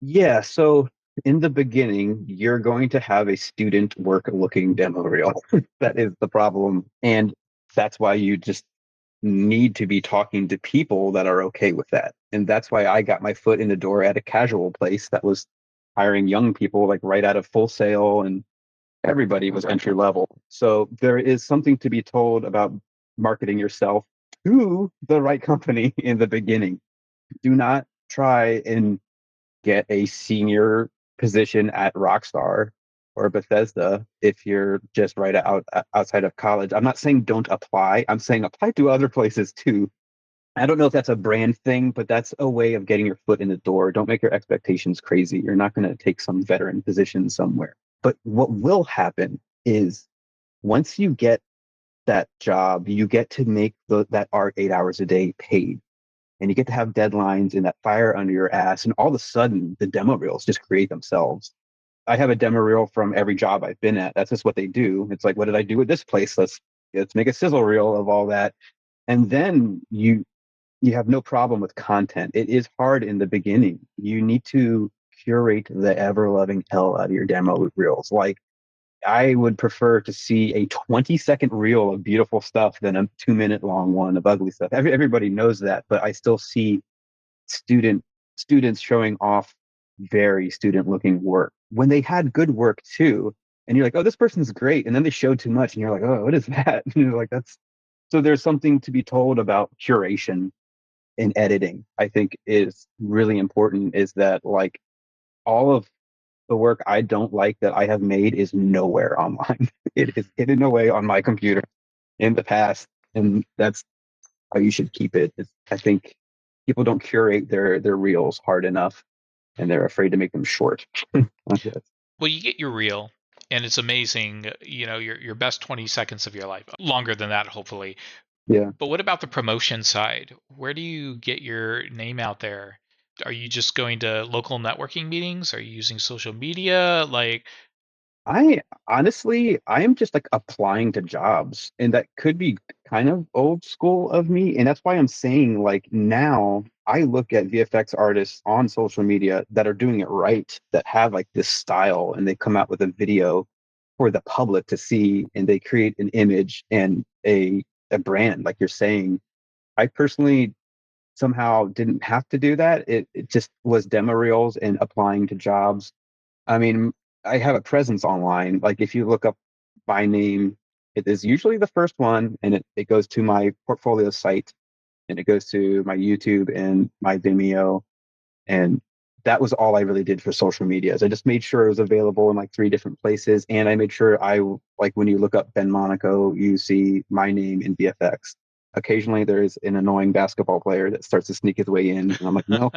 Yeah, so in the beginning, you're going to have a student work looking demo reel. That is the problem. And that's why you just need to be talking to people that are okay with that. And that's why I got my foot in the door at a casual place that was hiring young people like right out of Full Sail. And everybody was entry level. So there is something to be told about marketing yourself to the right company in the beginning. Do not try and get a senior position at Rockstar or Bethesda if you're just outside of college. I'm not saying don't apply. I'm saying apply to other places too. I don't know if that's a brand thing, but that's a way of getting your foot in the door. Don't make your expectations crazy. You're not going to take some veteran position somewhere. But what will happen is once you get that job, you get to make that art 8 hours a day paid. And you get to have deadlines and that fire under your ass. And all of a sudden, the demo reels just create themselves. I have a demo reel from every job I've been at. That's just what they do. It's like, what did I do with this place? Let's make a sizzle reel of all that. And then you have no problem with content. It is hard in the beginning. You need to curate the ever loving hell out of your demo reels. Like I would prefer to see a 20-second reel of beautiful stuff than a 2-minute long one of ugly stuff. Everybody knows that, but I still see student students showing off very student looking work when they had good work too. And you're like, oh, this person's great. And then they showed too much, and you're like, oh, what is that? And you're like, that's so there's something to be told about curation in editing. I think is really important. Is that like all of the work I don't like that I have made is nowhere online. It is hidden away on my computer in the past, and that's how you should keep it. I think people don't curate their reels hard enough, and they're afraid to make them short. Well, you get your reel, and it's amazing. Your best 20 seconds of your life, longer than that, hopefully. Yeah. But what about the promotion side? Where do you get your name out there? Are you just going to local networking meetings? Are you using social media? Like, I am just like applying to jobs, and that could be kind of old school of me. And that's why I'm saying, like, now I look at VFX artists on social media that are doing it right, that have like this style, and they come out with a video for the public to see, and they create an image and a brand, like you're saying. I personally somehow didn't have to do that. It just was demo reels and applying to jobs. I mean, I have a presence online. Like if you look up my name, it is usually the first one, and it goes to my portfolio site, and it goes to my YouTube and my Vimeo. And that was all I really did for social media. Is I just made sure it was available in like 3 different places. And I made sure like when you look up Ben Monaco, you see my name in VFX. Occasionally there's an annoying basketball player that starts to sneak his way in. And I'm like, no.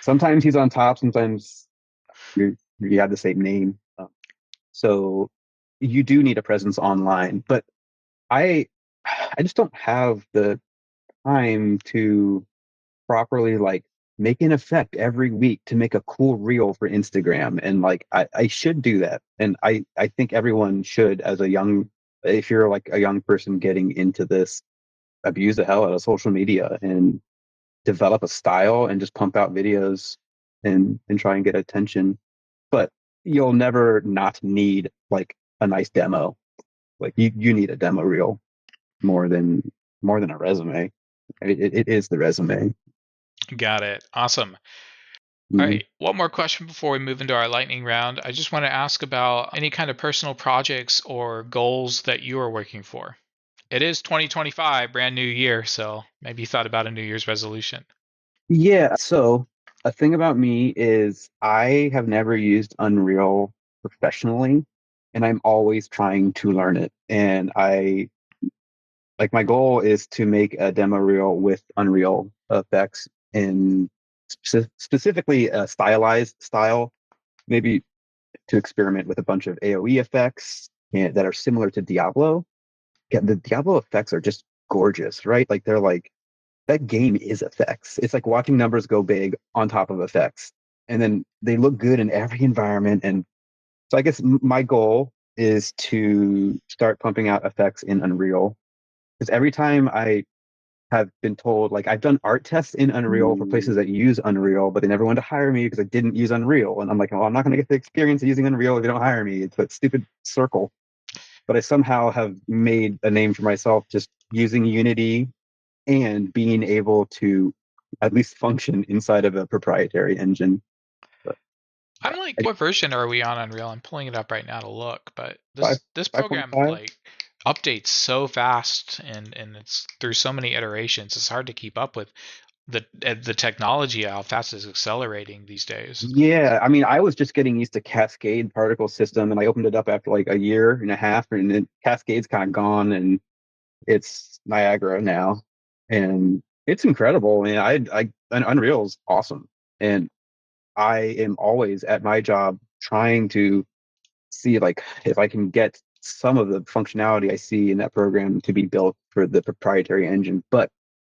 Sometimes he's on top, sometimes you have the same name. So you do need a presence online. But I I just don't have the time to properly like make an effect every week to make a cool reel for Instagram. And like I should do that. And I think everyone should, as a young, if you're like a young person getting into this, abuse the hell out of social media and develop a style and just pump out videos and try and get attention. But you'll never not need like a nice demo. Like you need a demo reel more than a resume. It is the resume. got it. Awesome. All Mhm. right, one more question before we move into our lightning round. I just want to ask about any kind of personal projects or goals that you are working for. It is 2025, brand new year, so maybe you thought about a New Year's resolution. Yeah. So a thing about me is I have never used Unreal professionally, and I'm always trying to learn it. And I like my goal is to make a demo reel with Unreal effects and specifically a stylized style, maybe to experiment with a bunch of AoE effects that are similar to Diablo. Yeah, the Diablo effects are just gorgeous, right? Like they're like that game is effects. It's like watching numbers go big on top of effects. And then they look good in every environment. And so I guess my goal is to start pumping out effects in Unreal. Because every time I have been told, like I've done art tests in Unreal for places that use Unreal, but they never wanted to hire me because I didn't use Unreal. And I'm like, well, I'm not going to get the experience of using Unreal if you don't hire me. It's that stupid circle. But I somehow have made a name for myself just using Unity and being able to at least function inside of a proprietary engine. But, I'm like, what version are we on Unreal? I'm pulling it up right now to look, but Five this point program five. like updates so fast and it's through so many iterations. It's hard to keep up with the technology, how fast it's accelerating these days. Yeah, I mean, I was just getting used to Cascade particle system, and I opened it up after like a year and a half, and then Cascade's kind of gone, and it's Niagara now, and it's incredible. And and Unreal's awesome, and I am always at my job trying to see like if I can get some of the functionality I see in that program to be built for the proprietary engine. But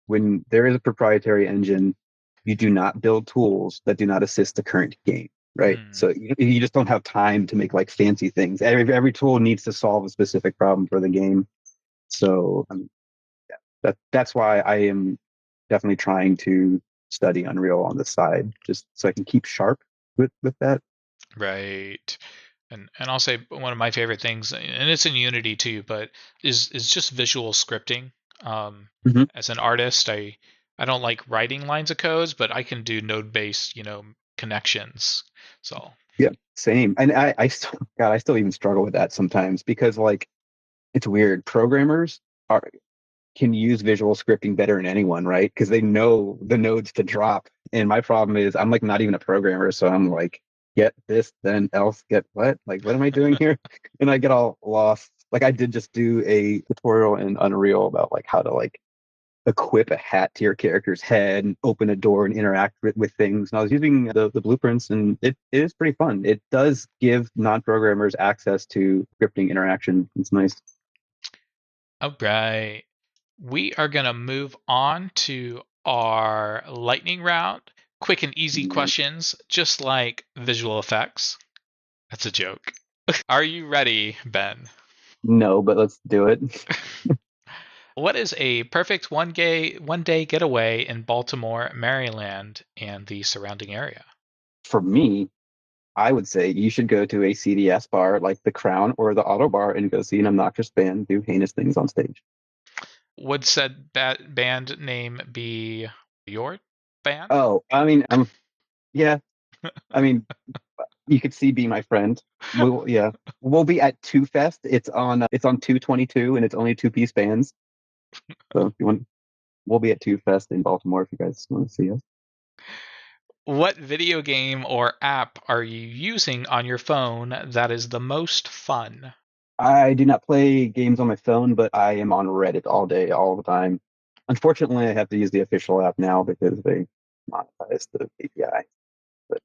when there is a proprietary engine, you do not build tools that do not assist the current game, right? Hmm. So you just don't have time to make like fancy things. Every tool needs to solve a specific problem for the game. So yeah, that's why I am definitely trying to study Unreal on the side, just so I can keep sharp with that. Right. And I'll say one of my favorite things, and it's in Unity too, but is just visual scripting. Um, Mhm. as an artist, I don't like writing lines of codes, but I can do node-based, connections. So Yeah, same. And I still, God, I still even struggle with that sometimes because like it's weird. Programmers are can use visual scripting better than anyone, right? Because they know the nodes to drop. And my problem is I'm like not even a programmer, so I'm like, get this, then else, get what? Like, what am I doing here? And I get all lost. Like I did just do a tutorial in Unreal about like how to like equip a hat to your character's head and open a door and interact with things. And I was using the blueprints, and it is pretty fun. It does give non-programmers access to scripting interaction. It's nice. all right. We are going to move on to our lightning round. Quick and easy questions, just like visual effects. That's a joke. Are you ready, Ben? No, but let's do it. What is a perfect one day getaway in Baltimore, Maryland, and the surrounding area? For me, I would say you should go to a CDS bar like the Crown or the Auto Bar and go see an obnoxious band do heinous things on stage. Would said band name be your band? Oh, I mean, yeah. I mean, you could see "Be My Friend." Yeah, we'll be at Two Fest. It's on 222, and it's only two-piece bands. So if you want, we'll be at Two Fest in Baltimore if you guys want to see us. What video game or app are you using on your phone that is the most fun? I do not play games on my phone, but I am on Reddit all day, all the time. Unfortunately, I have to use the official app now because they monetize the API. But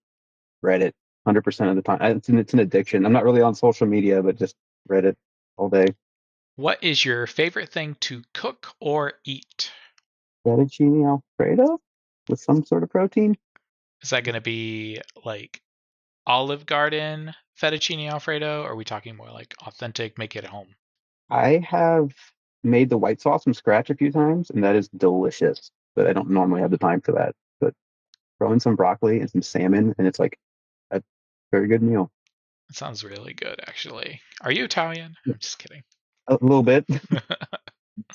Reddit, 100% of the time, it's an addiction. I'm not really on social media, but just Reddit all day. What is your favorite thing to cook or eat? Fettuccine Alfredo with some sort of protein. Is that going to be like Olive Garden fettuccine alfredo, or are we talking more like authentic, make it at home? I have made the white sauce from scratch a few times, and that is delicious. But I don't normally have the time for that. But throw in some broccoli and some salmon, and it's like a very good meal. That sounds really good, actually. Are you Italian? I'm just kidding. A little bit,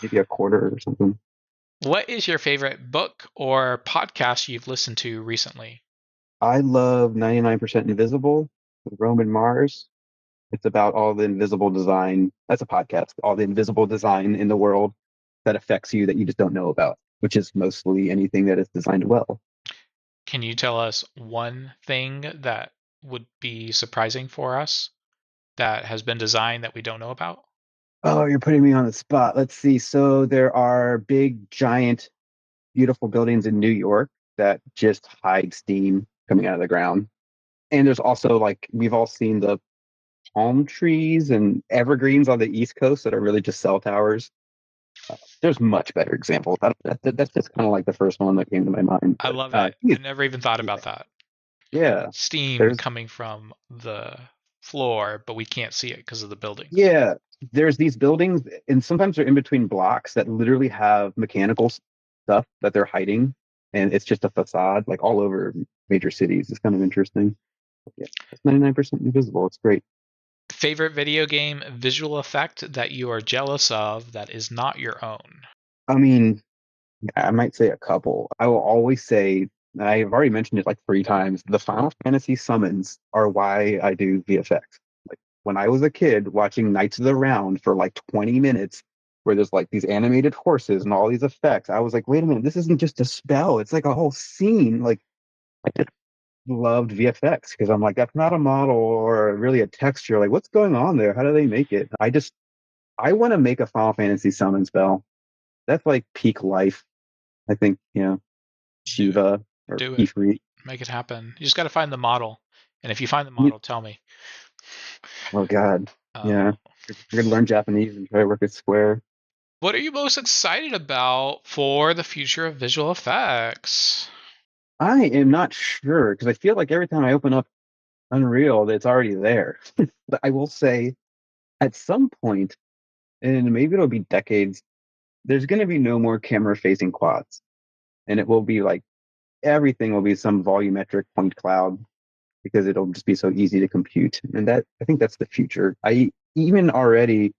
maybe a quarter or something. What is your favorite book or podcast you've listened to recently? I love 99% Invisible with Roman Mars. It's about all the invisible design. That's a podcast. All the invisible design in the world that affects you that you just don't know about, which is mostly anything that is designed well. Can you tell us one thing that would be surprising for us that has been designed that we don't know about? Oh, you're putting me on the spot. Let's see. So there are big, giant, beautiful buildings in New York that just hide steam coming out of the ground. And there's also like we've all seen the palm trees and evergreens on the East Coast that are really just cell towers. There's much better examples. That's just kind of like the first one that came to my mind. I But love it. yeah, I never even thought yeah, about that. yeah. Steam There's coming from the floor, but we can't see it because of the buildings. yeah. There's these buildings, and sometimes they're in between blocks that literally have mechanical stuff that they're hiding, and it's just a facade, like all over major cities. It's kind of interesting. Yeah, it's 99% invisible. It's great. Favorite video game visual effect that you are jealous of that is not your own? I mean, I might say a couple. I will always say I've already mentioned it like 3 times. The Final Fantasy summons are why I do VFX. Like when I was a kid watching Knights of the Round for like 20 minutes, where there's like these animated horses and all these effects, I was like, wait a minute, this isn't just a spell; it's like a whole scene. Like I just loved VFX because I'm like, that's not a model or really a texture. Like, what's going on there? How do they make it? I want to make a Final Fantasy summon spell. That's like peak life. I think, Shiva or Do it. Ifrit. Make it happen. You just got to find the model. And if you find the Yeah. model, tell me. Oh God. Yeah. Uh, We're gonna learn Japanese and try to work at Square. what are you most excited about for the future of visual effects? I am not sure because I feel like every time I open up Unreal, it's already there. But I will say, at some point, and maybe it'll be decades, there's going to be no more camera-facing quads, and it will be like everything will be some volumetric point cloud because it'll just be so easy to compute. And that I think that's the future. I even already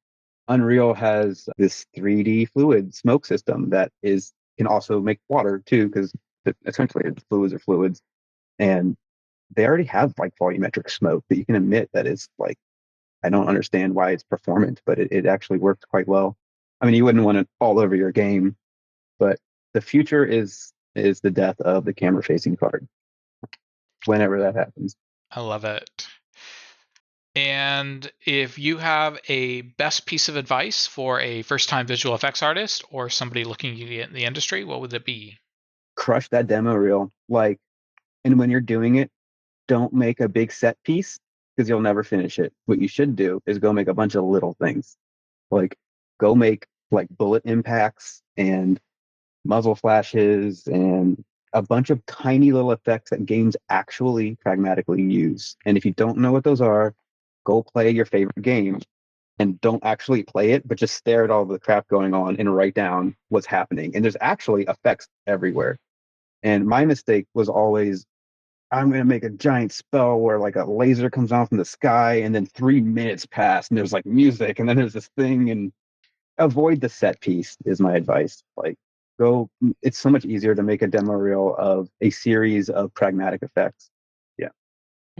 Unreal has this 3D fluid smoke system that can also make water too, because essentially the fluids are fluids, and they already have like volumetric smoke that you can emit. That is like I don't understand why it's performant, but it actually works quite well. I mean, you wouldn't want it all over your game, but the future is the death of the camera facing card whenever that happens. I love it. And if you have a best piece of advice for a first-time visual effects artist or somebody looking to get in the industry, what would it be? Crush that demo reel. Like, and when you're doing it, don't make a big set piece because you'll never finish it. What you should do is go make a bunch of little things. Like, go make like bullet impacts and muzzle flashes and a bunch of tiny little effects that games actually pragmatically use. And if you don't know what those are, go play your favorite game and don't actually play it, but just stare at all the crap going on and write down what's happening. And there's actually effects everywhere. And my mistake was always, I'm going to make a giant spell where like a laser comes out from the sky and then 3 minutes pass and there's like music and then there's this thing, and avoid the set piece is my advice. Like it's so much easier to make a demo reel of a series of pragmatic effects. Yeah.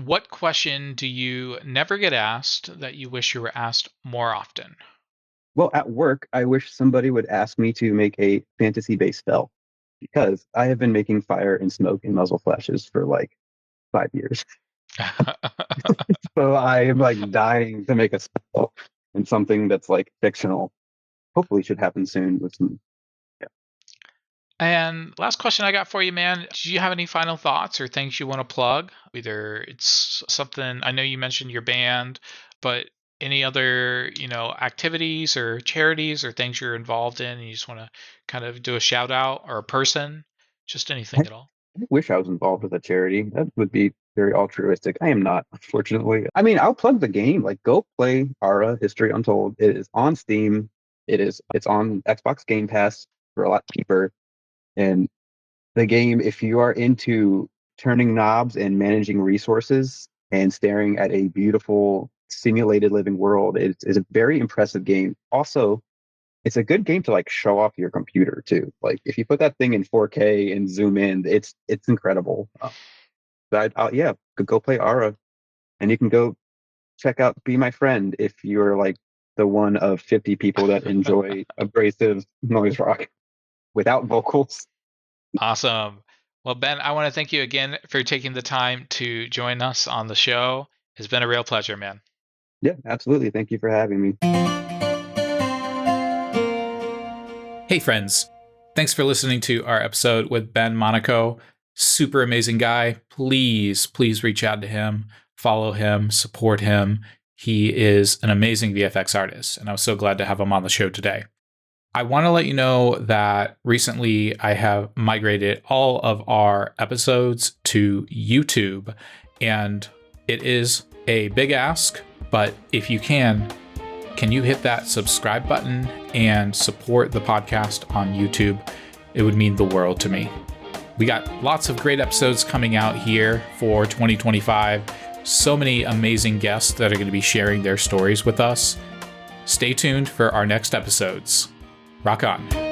What question do you never get asked that you wish you were asked more often? Well, at work, I wish somebody would ask me to make a fantasy-based spell because I have been making fire and smoke and muzzle flashes for like 5 years. So I am like dying to make a spell and something that's like fictional. Hopefully should happen soon with some. Yeah. And last question I got for you, man. Do you have any final thoughts or things you want to plug? Either it's something, I know you mentioned your band, but any other, activities or charities or things you're involved in and you just want to kind of do a shout out or a person, just anything at all? I wish I was involved with a charity. That would be very altruistic. I am not, unfortunately. I mean, I'll plug the game. Like, go play Ara History Untold. It is on Steam. It's on Xbox Game Pass for a lot cheaper. And the game, if you are into turning knobs and managing resources and staring at a beautiful simulated living world, it's a very impressive game. Also, it's a good game to like show off your computer too. Like if you put that thing in 4K and zoom in, it's incredible. Yeah, go play Ara, and you can go check out Be My Friend if you're like the one of 50 people that enjoy abrasive noise rock without vocals. Awesome. Well, Ben, I want to thank you again for taking the time to join us on the show. It's been a real pleasure, man. Yeah, absolutely. Thank you for having me. Hey, friends. Thanks for listening to our episode with Ben Monaco. Super amazing guy. Please reach out to him, follow him, support him. He is an amazing VFX artist, and I was so glad to have him on the show today. I want to let you know that recently I have migrated all of our episodes to YouTube, and it is a big ask, but if you can you hit that subscribe button and support the podcast on YouTube? It would mean the world to me. We got lots of great episodes coming out here for 2025. So many amazing guests that are going to be sharing their stories with us. Stay tuned for our next episodes. Rock on.